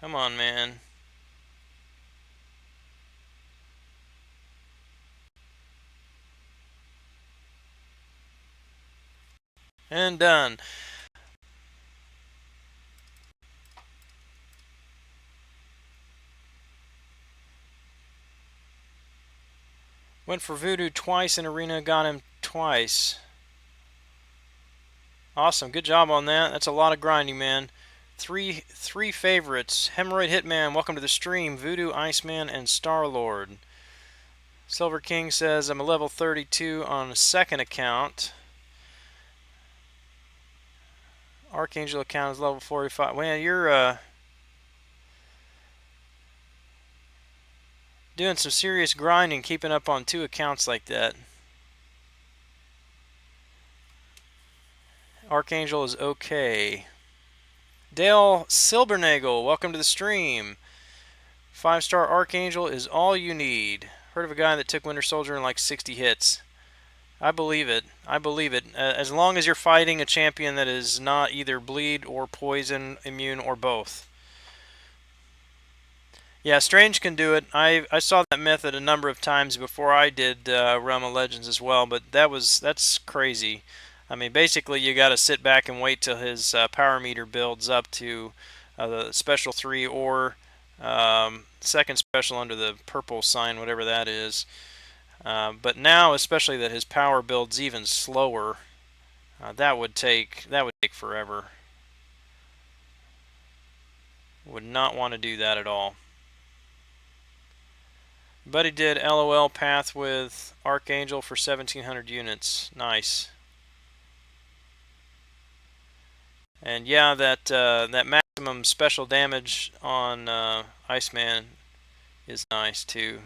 Come on, man. And done. Went for Voodoo twice in Arena, got him twice. Awesome, good job on that. That's a lot of grinding, man. Three favorites. Hemorrhoid Hitman, welcome to the stream. Voodoo, Iceman, and Star-Lord. Silver King says, I'm a level 32 on a second account. Archangel account is level 45. Man, you're doing some serious grinding, keeping up on 2 accounts like that. Archangel is okay. Dale Silbernagel, welcome to the stream. 5-star Archangel is all you need. Heard of a guy that took Winter Soldier in like 60 hits. I believe it. I believe it. As long as you're fighting a champion that is not either bleed or poison immune or both. Yeah, Strange can do it. I saw that method a number of times before I did Realm of Legends as well, but that's crazy. I mean, basically you got to sit back and wait till his power meter builds up to the special 3 or second special under the purple sign, whatever that is. But now, especially that his power builds even slower, that would take forever. Would not want to do that at all. But he did LOL path with Archangel for 1,700 units. Nice. And yeah, that maximum special damage on Iceman is nice too.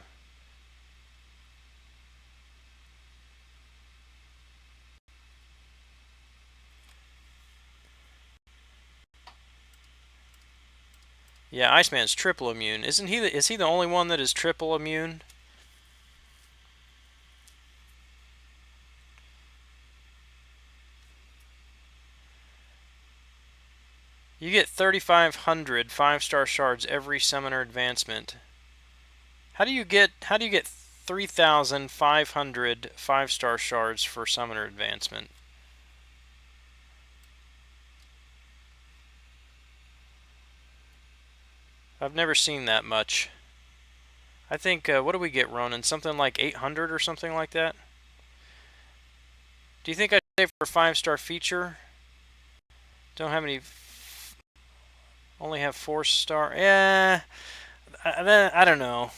Yeah, Iceman's triple immune. Isn't he? Is he the only one that is triple immune? You get 3,500 5-star shards every summoner advancement. How do you get 3,500 5-star shards for summoner advancement? I've never seen that much. I think, what do we get, Ronan? Something like 800 or something like that? Do you think I should save for a 5-star feature? Don't have any... Only have 4-star... Yeah... I don't know.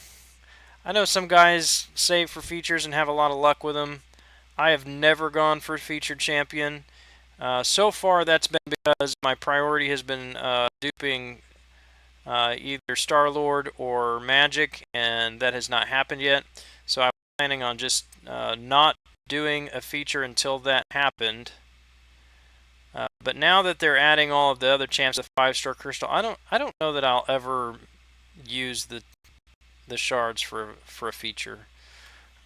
I know some guys save for features and have a lot of luck with them. I have never gone for a featured champion. So far, that's been because my priority has been duping either Star-Lord or Magic, and that has not happened yet. So I'm planning on just not doing a feature until that happened. But now that they're adding all of the other champs of 5-star crystal, I don't know that I'll ever use the shards for a feature.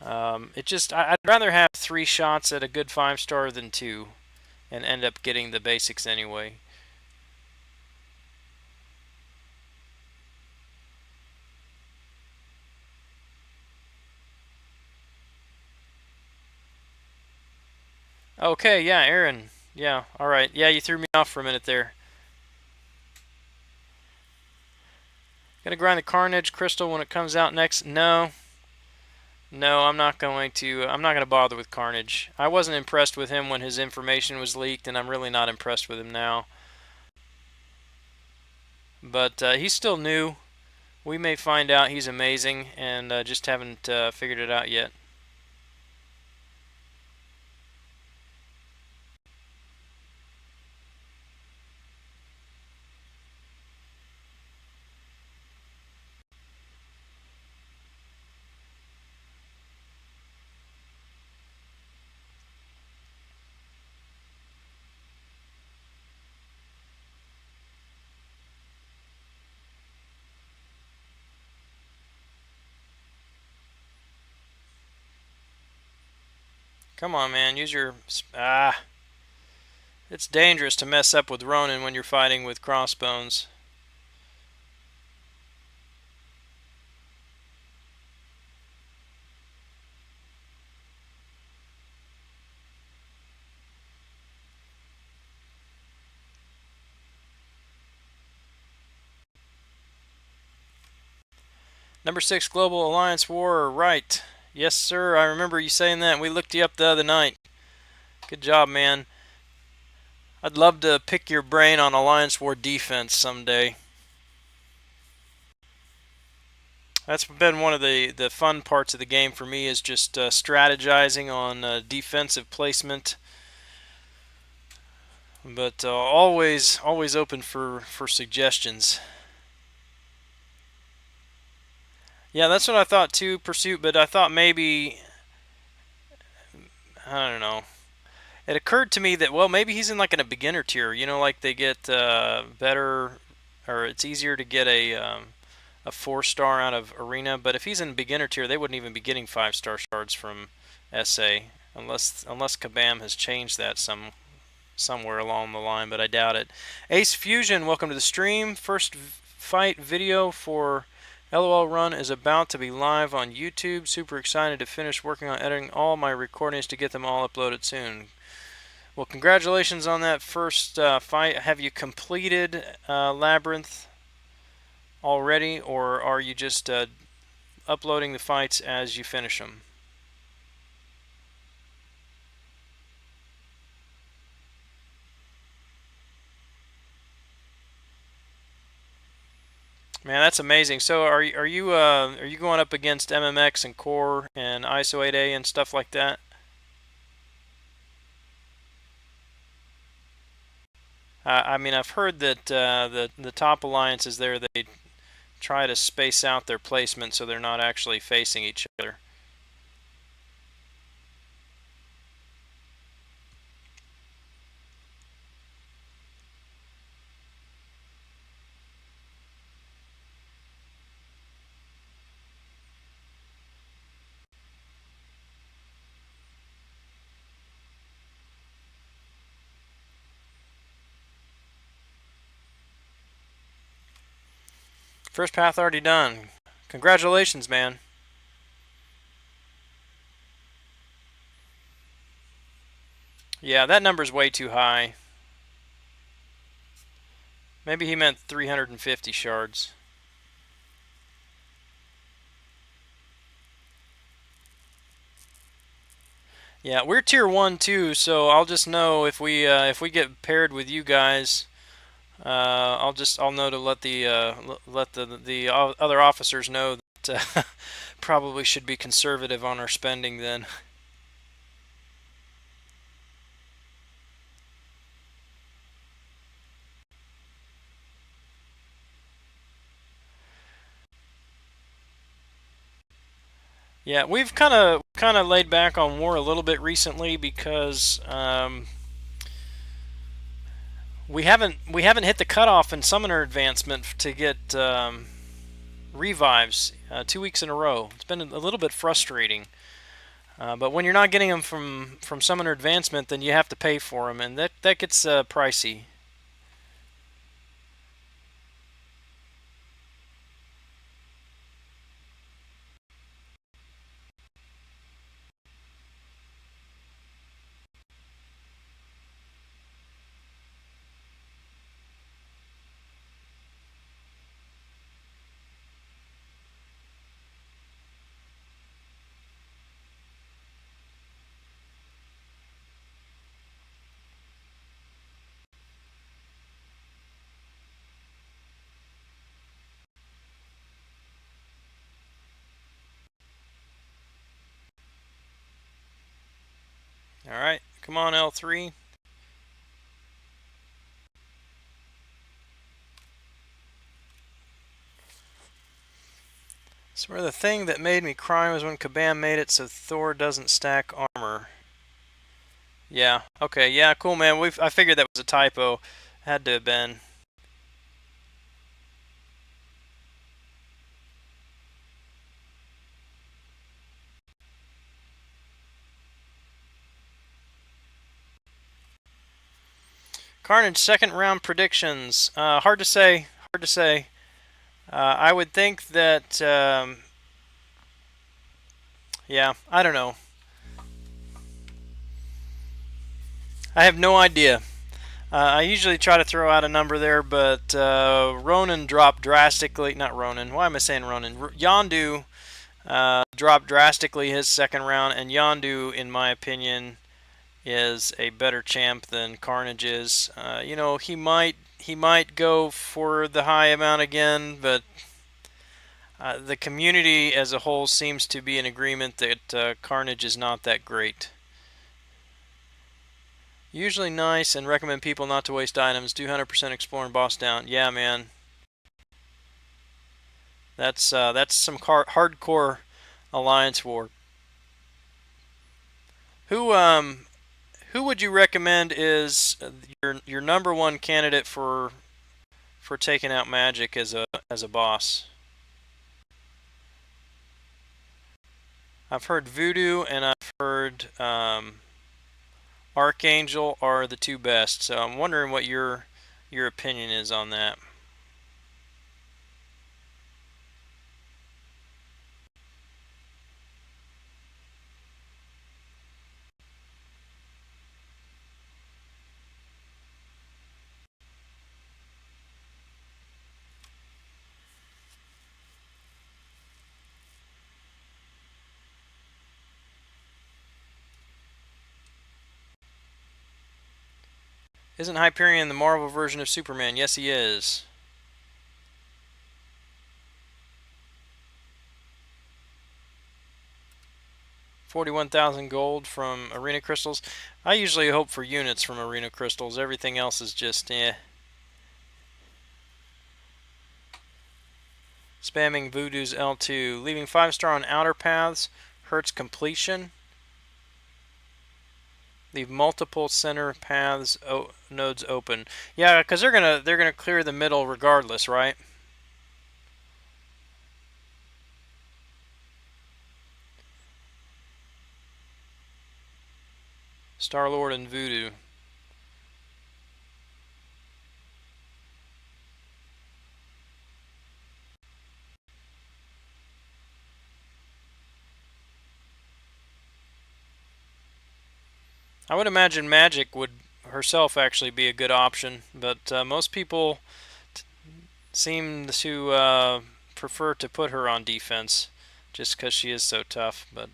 I'd rather have 3 shots at a good 5-star than 2, and end up getting the basics anyway. Okay, yeah, Aaron. Yeah, alright. Yeah, you threw me off for a minute there. Gonna grind the Carnage Crystal when it comes out next? No. No, I'm not going to bother with Carnage. I wasn't impressed with him when his information was leaked, and I'm really not impressed with him now. But he's still new. We may find out he's amazing, and just haven't figured it out yet. Come on, man. Use your... It's dangerous to mess up with Ronin when you're fighting with crossbones. Number 6 Global Alliance War, right. Yes, sir. I remember you saying that. We looked you up the other night. Good job, man. I'd love to pick your brain on Alliance War defense someday. That's been one of the fun parts of the game for me, is just strategizing on defensive placement. But always open for suggestions. Yeah, that's what I thought too, Pursuit. But I thought maybe, I don't know. It occurred to me that, well, maybe he's in a beginner tier. You know, like they get better, or it's easier to get a 4-star out of Arena. But if he's in beginner tier, they wouldn't even be getting 5-star shards from SA unless Kabam has changed that somewhere along the line. But I doubt it. Ace Fusion, welcome to the stream. First fight video for LOL Run is about to be live on YouTube. Super excited to finish working on editing all my recordings to get them all uploaded soon. Well, congratulations on that first fight. Have you completed Labyrinth already, or are you just uploading the fights as you finish them? Man, that's amazing. So are you going up against MMX and Core and ISO 8A and stuff like that? I mean, I've heard that the top alliances there, they try to space out their placement so they're not actually facing each other. First path already done. Congratulations, man. Yeah, that number's way too high. Maybe he meant 350 shards. Yeah, we're tier 1 too, so I'll just know if we get paired with you guys. I'll know to let the other officers know that probably should be conservative on our spending then. Yeah, we've kind of laid back on war a little bit recently because we haven't hit the cutoff in summoner advancement to get revives 2 weeks in a row. It's been a little bit frustrating. But when you're not getting them from summoner advancement, then you have to pay for them, and that gets pricey. All right, come on, L3. So where the thing that made me cry was when Kabam made it so Thor doesn't stack armor. Yeah. Okay. Yeah. Cool, man. I figured that was a typo. Had to have been. Carnage second round predictions. Hard to say. Hard to say. I would think that. Yeah. I don't know. I have no idea. I usually try to throw out a number there, but Ronan dropped drastically. Not Ronan. Why am I saying Ronan? Yondu dropped drastically his second round, and Yondu, in my opinion, is a better champ than Carnage is. You know, he might go for the high amount again, but the community as a whole seems to be in agreement that Carnage is not that great. Usually nice and recommend people not to waste items. Do 100% explore and boss down. Yeah, man. That's some hardcore alliance war. Who who would you recommend is your number one candidate for taking out Magic as a boss? I've heard Voodoo and I've heard Archangel are the two best. So I'm wondering what your opinion is on that. Isn't Hyperion the Marvel version of Superman? Yes, he is. 41,000 gold from Arena Crystals. I usually hope for units from Arena Crystals. Everything else is just eh. Spamming Voodoo's L2. Leaving 5-star on outer paths hurts completion. Leave multiple center paths nodes open. Yeah, because they're gonna clear the middle regardless, right? Star-Lord and Voodoo. I would imagine Magic would herself actually be a good option, but most people seem to prefer to put her on defense just because she is so tough. But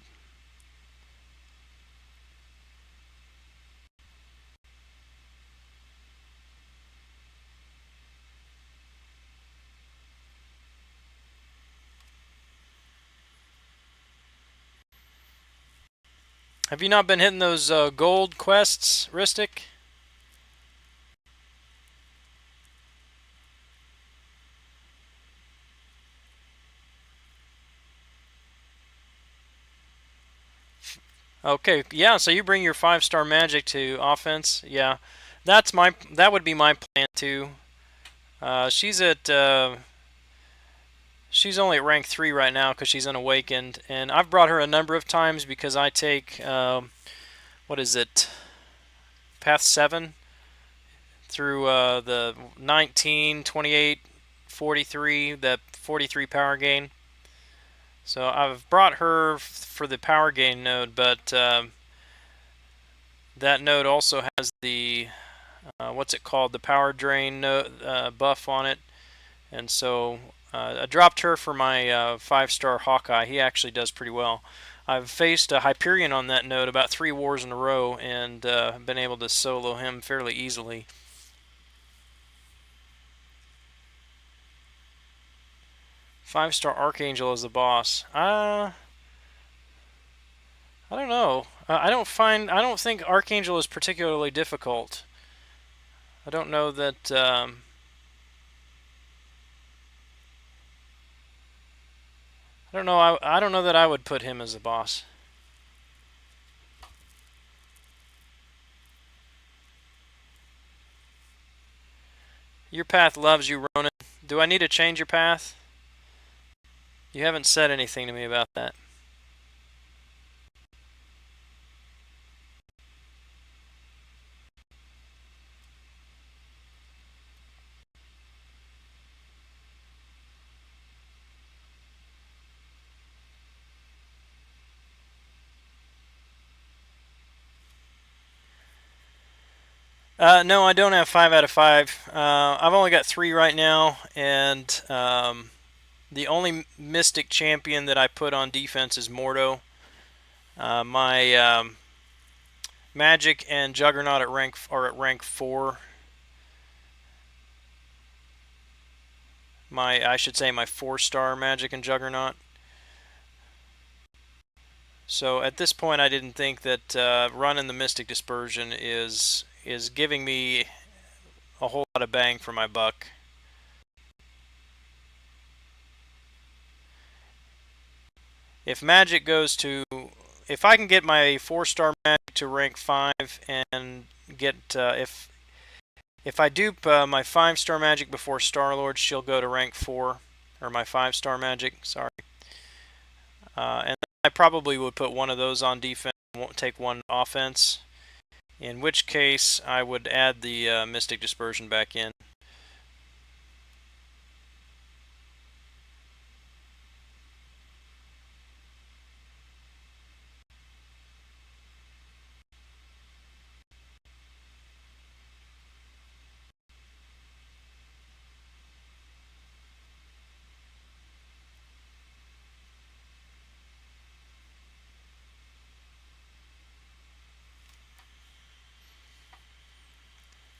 have you not been hitting those gold quests, Ristic? Okay, yeah. So you bring your 5-star Magic to offense. Yeah, that would be my plan too. She's at she's only at rank 3 right now because she's unawakened, and I've brought her a number of times because I take what is it, path 7 through the 19, 28, 43, the 43 power gain. So I've brought her for the power gain node, but that node also has the what's it called, the power drain node, buff on it, and so I dropped her for my 5-star Hawkeye. He actually does pretty well. I've faced a Hyperion on that node about 3 wars in a row and been able to solo him fairly easily. 5-star Archangel is the boss. I don't know. I don't think Archangel is particularly difficult. I don't know that. I don't know. I don't know that I would put him as a boss. Your path loves you, Ronan. Do I need to change your path? You haven't said anything to me about that. No, I don't have 5 out of 5. I've only got 3 right now, and the only Mystic champion that I put on defense is Mordo. My Magic and Juggernaut are at rank 4. I should say my 4-star Magic and Juggernaut. So at this point, I didn't think that running the Mystic Dispersion is is giving me a whole lot of bang for my buck. If Magic goes to, if I can get my 4-star Magic to rank 5 and get, if I dupe my 5-star Magic before Star-Lord, she'll go to rank 4, or my 5-star Magic, sorry. And I probably would put one of those on defense, won't take one offense, in which case I would add the Mystic Dispersion back in.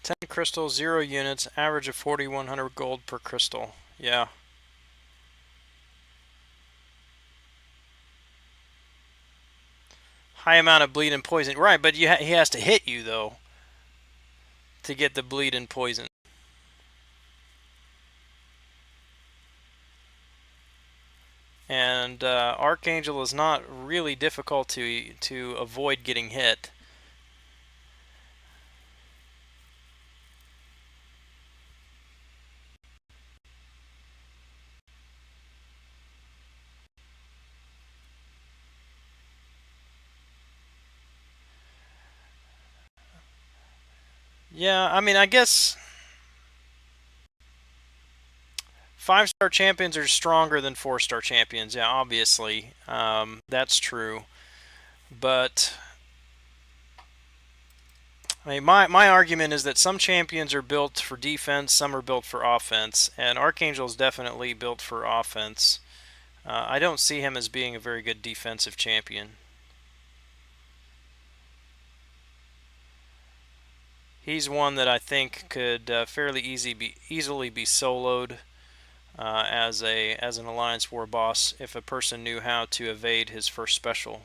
Ten crystals, 0 units, average of 4,100 gold per crystal. Yeah. High amount of bleed and poison. Right, but he has to hit you, though, to get the bleed and poison. And Archangel is not really difficult to avoid getting hit. Yeah, I mean, I guess 5-star champions are stronger than 4-star champions. Yeah, obviously, that's true. But I mean, my argument is that some champions are built for defense, some are built for offense, and Archangel is definitely built for offense. I don't see him as being a very good defensive champion. He's one that I think could fairly easily be soloed as an Alliance War boss if a person knew how to evade his first special.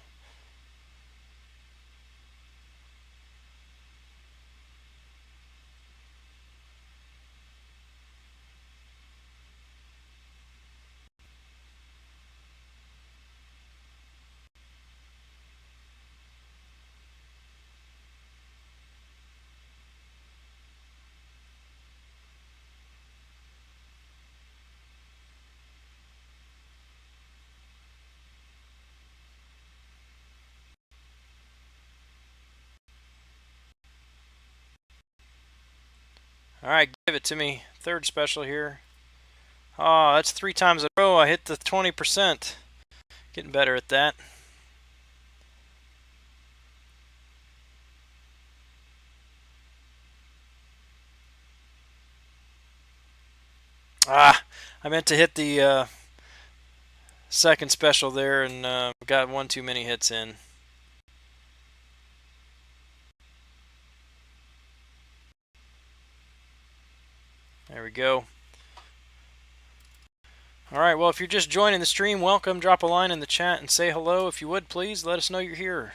Alright, give it to me. Third special here. Oh, that's 3 times in a row. I hit the 20%. Getting better at that. Ah, I meant to hit the second special there and got one too many hits in. There we go. Alright, well, if you're just joining the stream, welcome. Drop a line in the chat and say hello. If you would, please, let us know you're here.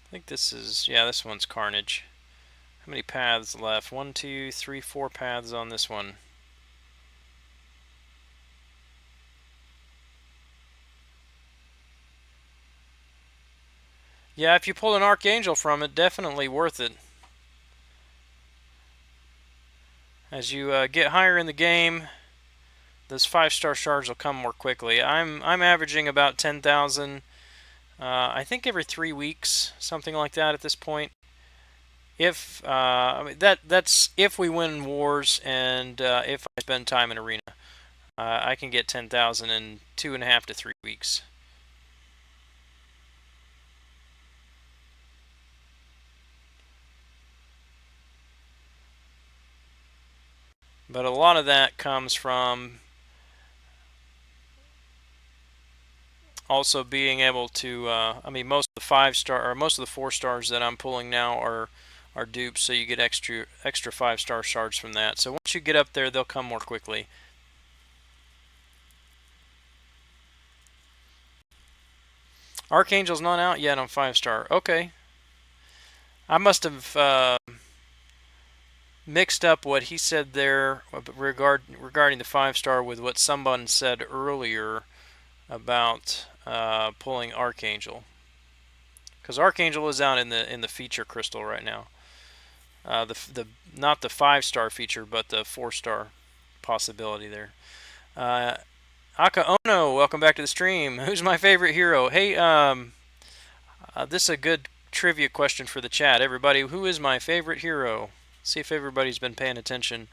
I think this is, yeah, this one's Carnage. How many paths left? 1, 2, 3, 4 paths on this one. Yeah, if you pull an Archangel from it, definitely worth it. As you get higher in the game, those 5-star shards will come more quickly. I'm averaging about 10,000. I think every 3 weeks, something like that at this point. If I mean that's if we win wars and if I spend time in arena, I can get 10,000 in 2.5 to 3 weeks. But a lot of that comes from also being able to, I mean, most of the 5-star or most of the 4-stars that I'm pulling now are dupes, so you get extra 5-star shards from that. So once you get up there, they'll come more quickly. Archangel's not out yet on 5-star. Okay, I must have mixed up what he said there regarding the 5-star with what someone said earlier about pulling Archangel, because Archangel is out in the feature crystal right now. The not the 5-star feature, but the 4-star possibility there. Aka Ono, welcome back to the stream. Who's my favorite hero? Hey, this is a good trivia question for the chat. Everybody, who is my favorite hero? See if everybody's been paying attention.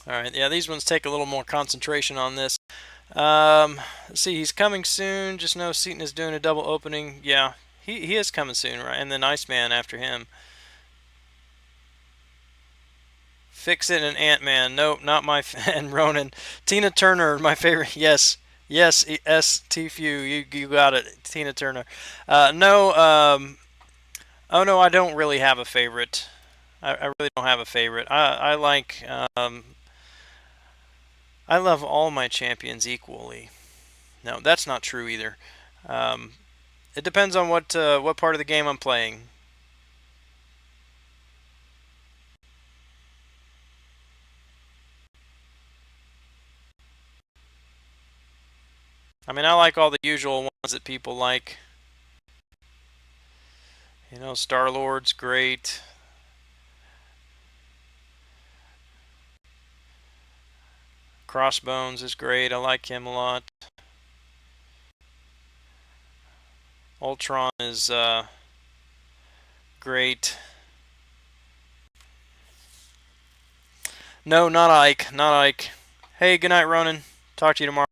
Alright, yeah, these ones take a little more concentration on this. Let's see, he's coming soon. Just know Seaton is doing a double opening. Yeah, he is coming soon, right? And then Iceman after him. Fix It and Ant-Man. Nope, not my fan. Ronan. Tina Turner, my favorite. Yes. Yes, S-T-Few. You got it. Tina Turner. No, oh no, I don't really have a favorite. I really don't have a favorite. I like, I love all my champions equally. No, that's not true either. Um, it depends on what part of the game I'm playing. I mean, I like all the usual ones that people like. You know, Star-Lord's great. Crossbones is great. I like him a lot. Ultron is great. No, not Ike. Not Ike. Hey, good night, Ronan. Talk to you tomorrow.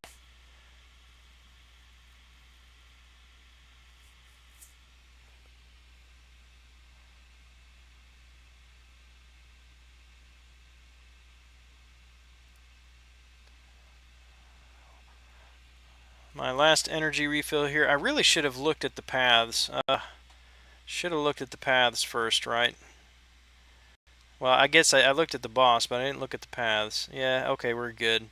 My last energy refill here. I really should have looked at the paths. Should have looked at the paths first, right? Well, I guess I looked at the boss, but I didn't look at the paths. Yeah, okay, we're good.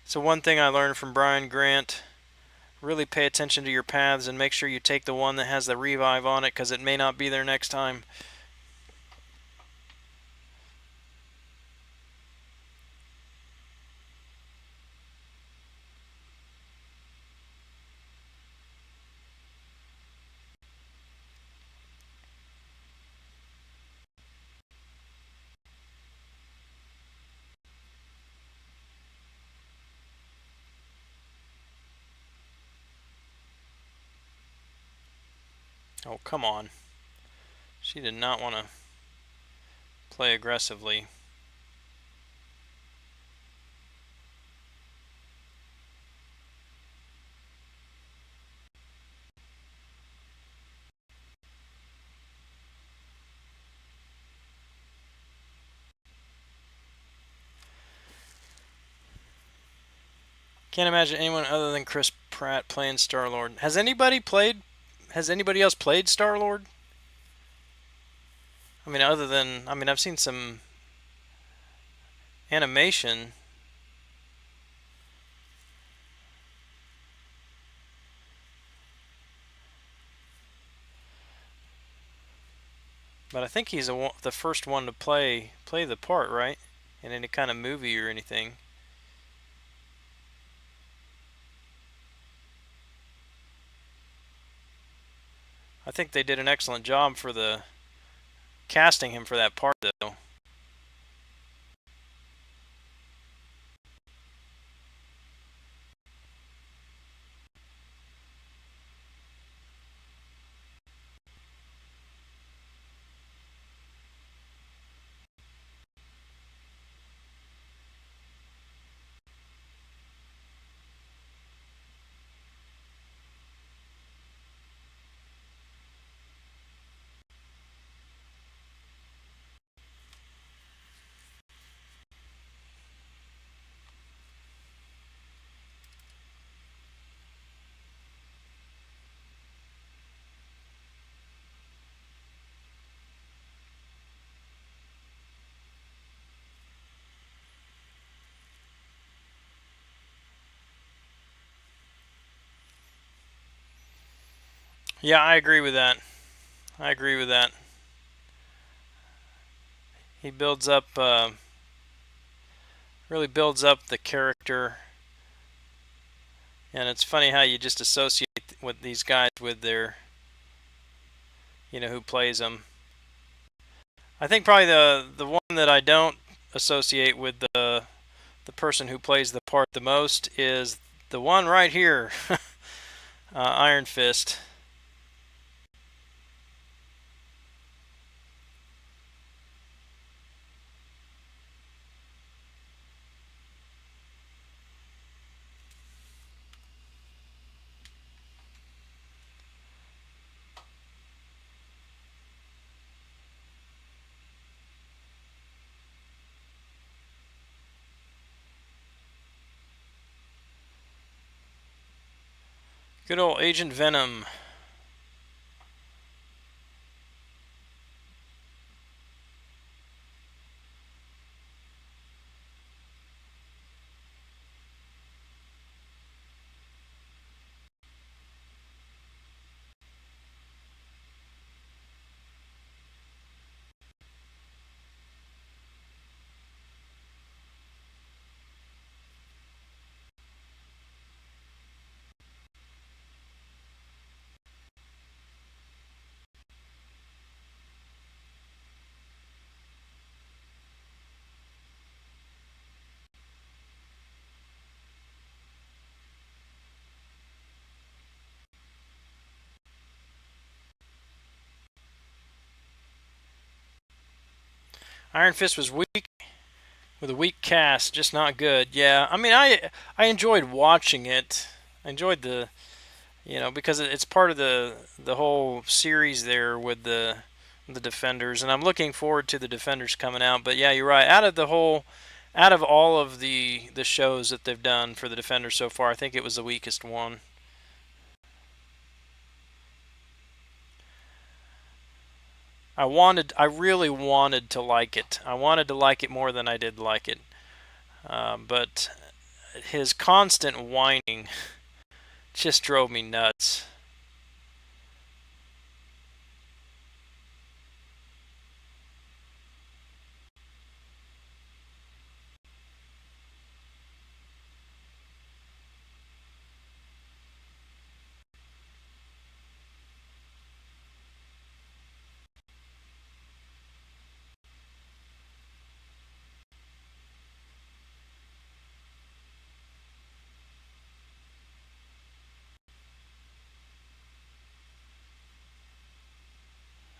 So one thing I learned from Brian Grant, really pay attention to your paths and make sure you take the one that has the revive on it, because it may not be there next time. Oh, come on. She did not want to play aggressively. Can't imagine anyone other than Chris Pratt playing Star-Lord. Has anybody else played Star-Lord? I mean, I've seen some animation. But I think he's the first one to play the part, right? In any kind of movie or anything. I think they did an excellent job for the casting him for that part, though. Yeah, I agree with that. I agree with that. He builds up, really builds up the character, and it's funny how you just associate with these guys with their, who plays them. I think probably the one that I don't associate with the person who plays the part the most is the one right here, Iron Fist. Good old Agent Venom. Iron Fist was weak with a weak cast, just not good. Yeah, I mean, I enjoyed watching it. I enjoyed because it's part of the whole series there with the Defenders, and I'm looking forward to the Defenders coming out. But yeah, you're right. Out of all of the shows that they've done for the Defenders so far, I think it was the weakest one. I really wanted to like it. I wanted to like it more than I did like it. But his constant whining just drove me nuts.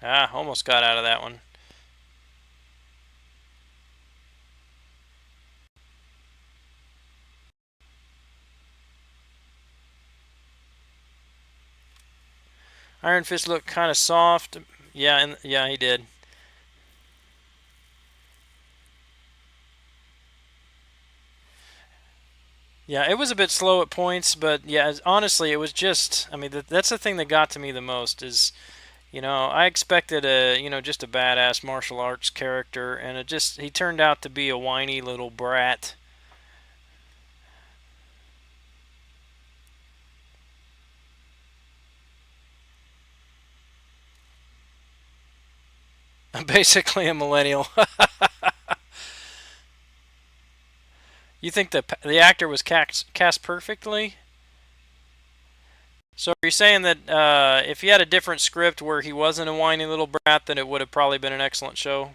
Ah, almost got out of that one. Iron Fist looked kind of soft. Yeah, and yeah, he did. Yeah, it was a bit slow at points, but yeah, honestly, it was just. I mean, that's the thing that got to me the most is, I expected just a badass martial arts character, and he turned out to be a whiny little brat. Basically a millennial. You think the actor was cast perfectly? So are you saying that if he had a different script where he wasn't a whiny little brat, then it would have probably been an excellent show?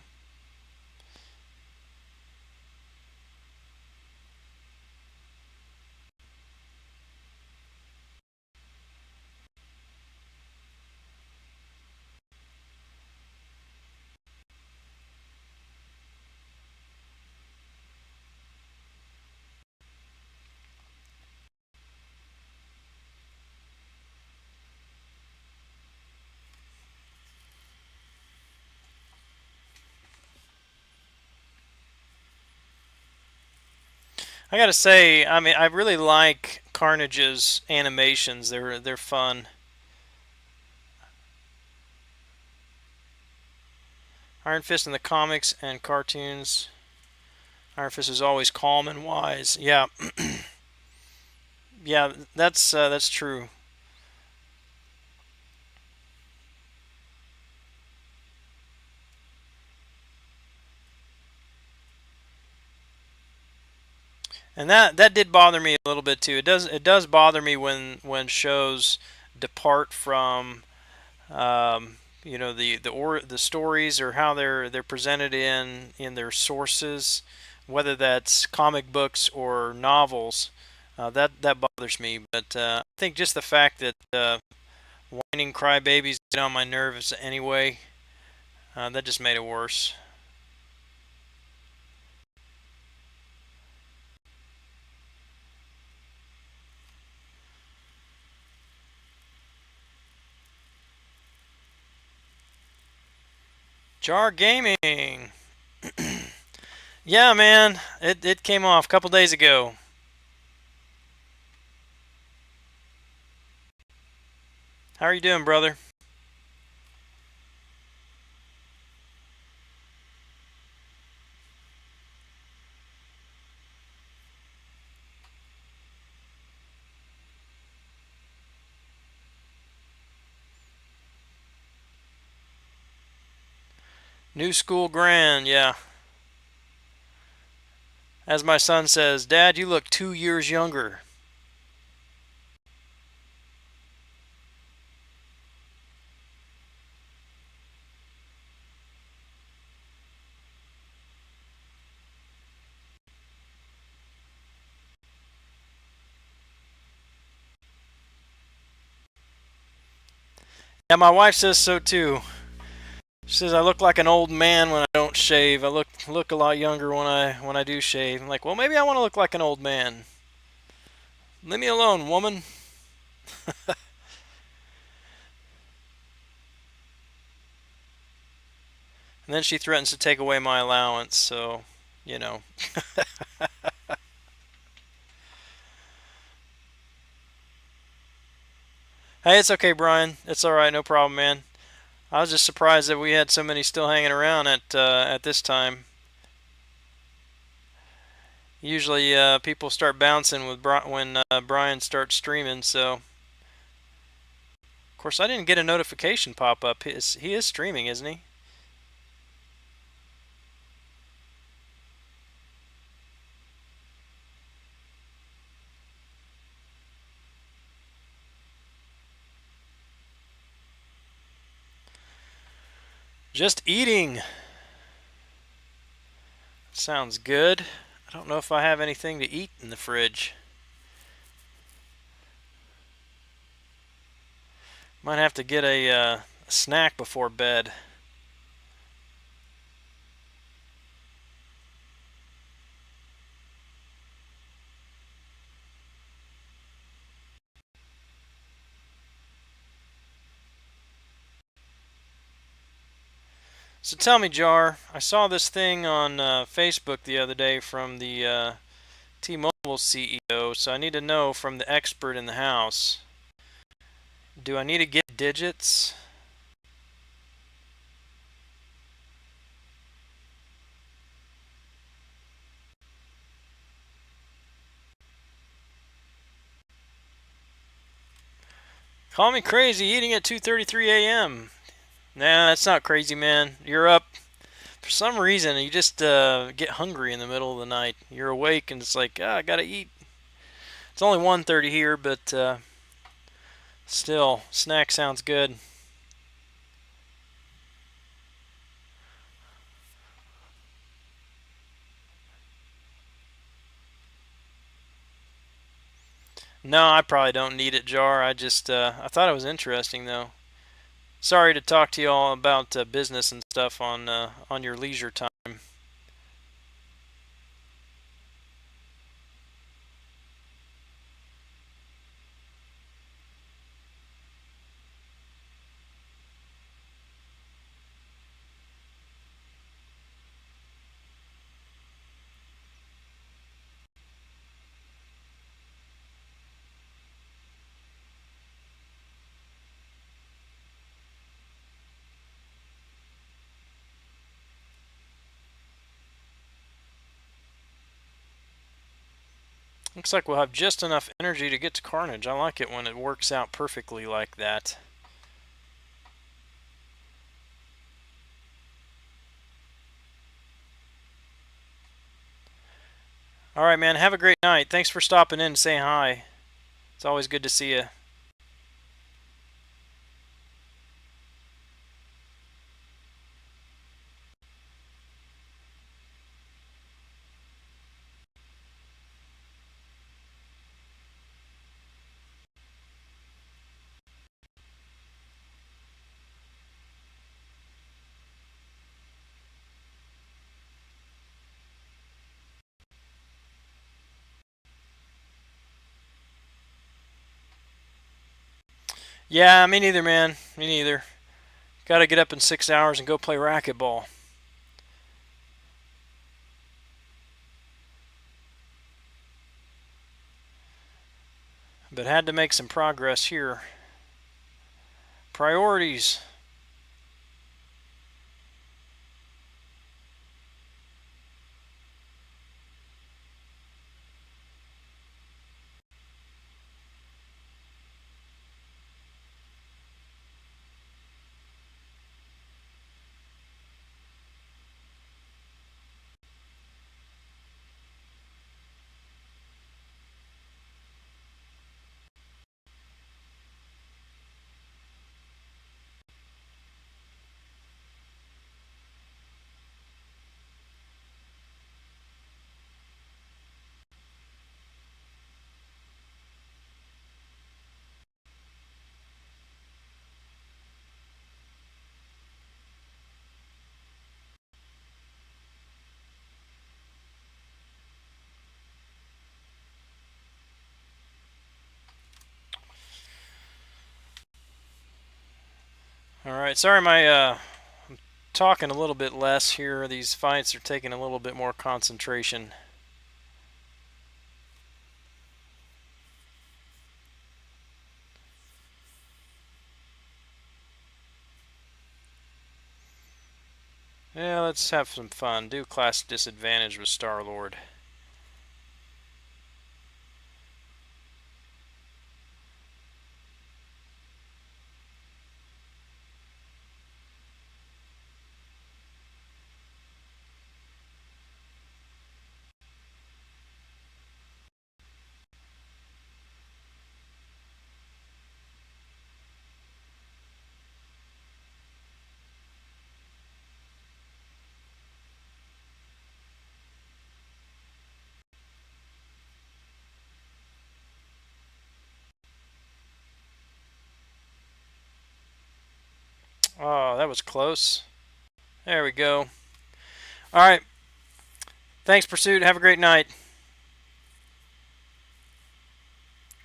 I gotta say, I mean, I really like Carnage's animations. They're fun. Iron Fist in the comics and cartoons. Iron Fist is always calm and wise. Yeah, yeah, that's true. And that did bother me a little bit too. It does bother me when shows depart from the stories or how they're presented in their sources, whether that's comic books or novels. That bothers me. But I think just the fact that whining crybabies get on my nerves anyway, that just made it worse. Jar Gaming. Yeah, man, it came off a couple days ago. How are you doing, brother? New school grand, yeah. As my son says, Dad, you look 2 years younger. Yeah, my wife says so too. She says I look like an old man when I don't shave. I look a lot younger when I do shave. I'm like, well, maybe I want to look like an old man. Leave me alone, woman. And then she threatens to take away my allowance. So, you know. Hey, it's okay, Brian. It's all right. No problem, man. I was just surprised that we had so many still hanging around at this time. Usually, people start bouncing when Brian starts streaming. So, of course, I didn't get a notification pop up. He is streaming, isn't he? Just eating. Sounds good. I don't know if I have anything to eat in the fridge. Might have to get a snack before bed. So tell me, Jar, I saw this thing on Facebook the other day from the T-Mobile CEO, so I need to know from the expert in the house. Do I need to get digits? Call me crazy eating at 2:33 a.m. Nah, that's not crazy, man. You're up. For some reason, you just get hungry in the middle of the night. You're awake and it's like, I gotta eat. It's only 1:30 here, but Still, snack sounds good. No, I probably don't need it, Jar. I thought it was interesting though. Sorry to talk to you all about business and stuff on your leisure time. Looks like we'll have just enough energy to get to Carnage. I like it when it works out perfectly like that. All right, man. Have a great night. Thanks for stopping in and saying hi. It's always good to see you. Yeah, me neither, man. Me neither. Got to get up in 6 hours and go play racquetball. But had to make some progress here. Priorities. All right. Sorry, I'm talking a little bit less here. These fights are taking a little bit more concentration. Yeah, let's have some fun. Do class disadvantage with Star-Lord. Oh, that was close. There we go. All right. Thanks, Pursuit. Have a great night.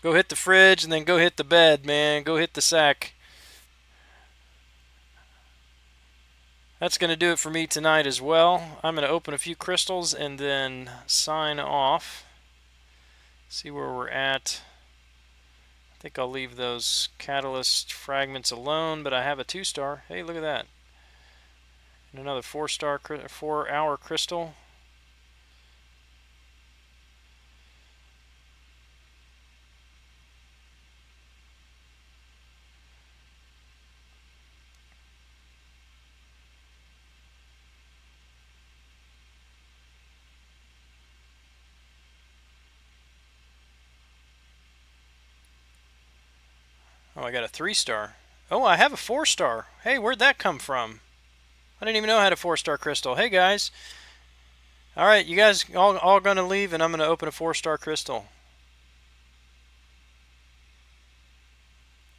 Go hit the fridge and then go hit the bed, man. Go hit the sack. That's going to do it for me tonight as well. I'm going to open a few crystals and then sign off. See where we're at. I think I'll leave those catalyst fragments alone, but I have a 2-star. Hey, look at that. And another 4-star, 4-hour crystal. Oh, I got a 3-star. Oh, I have a 4-star. Hey, where'd that come from? I didn't even know I had a 4-star crystal. Hey, guys. All right, you guys all going to leave, and I'm going to open a 4-star crystal.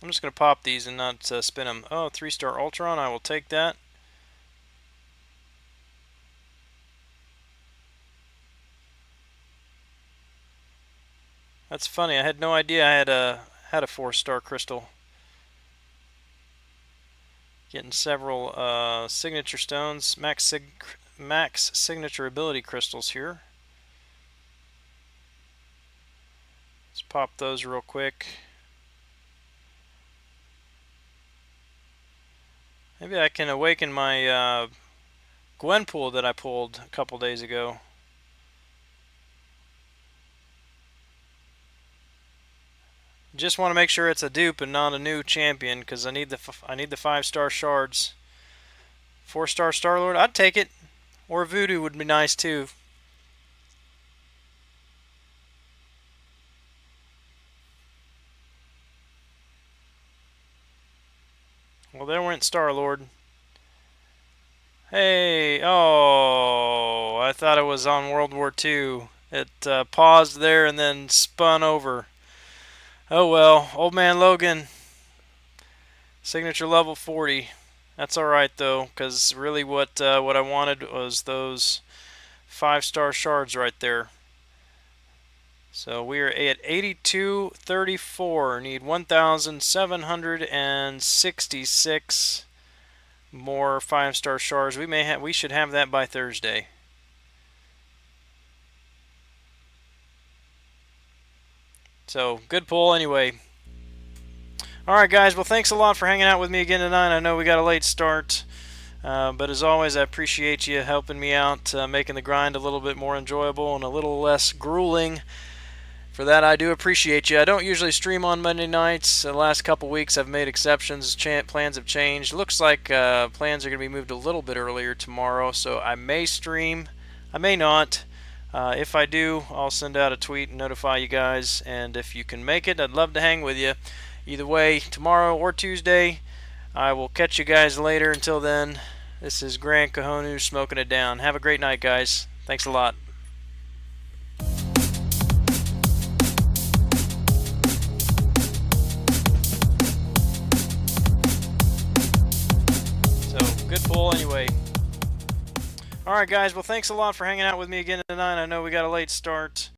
I'm just going to pop these and not spin them. Oh, 3-star Ultron. I will take that. That's funny. I had no idea I had a 4-star crystal. Getting several signature stones, max signature ability crystals here. Let's pop those real quick. Maybe I can awaken my Gwenpool that I pulled a couple days ago. Just want to make sure it's a dupe and not a new champion, because I need the 5-star shards. 4-star Star-Lord, I'd take it. Or Voodoo would be nice too. Well, there went Star-Lord. Hey, oh, I thought it was on World War II. It paused there and then spun over. Oh well, Old Man Logan, signature level 40. That's alright though, because really what I wanted was those 5-star shards right there. So we are at 8234. Need 1,766 more 5-star shards. We should have that by Thursday. So good pull anyway. Alright guys, well thanks a lot for hanging out with me again tonight. I know we got a late start, but as always I appreciate you helping me out, making the grind a little bit more enjoyable and a little less grueling. For that I do appreciate you. I don't usually stream on Monday nights. The last couple weeks I've made exceptions. Plans have changed. Looks like plans are going to be moved a little bit earlier tomorrow, so I may stream. I may not. If I do, I'll send out a tweet and notify you guys, and if you can make it, I'd love to hang with you. Either way, tomorrow or Tuesday, I will catch you guys later. Until then, this is Grant Kahonu smoking it down. Have a great night, guys. Thanks a lot. Good pull anyway. Alright guys, well thanks a lot for hanging out with me again tonight. I know we got a late start,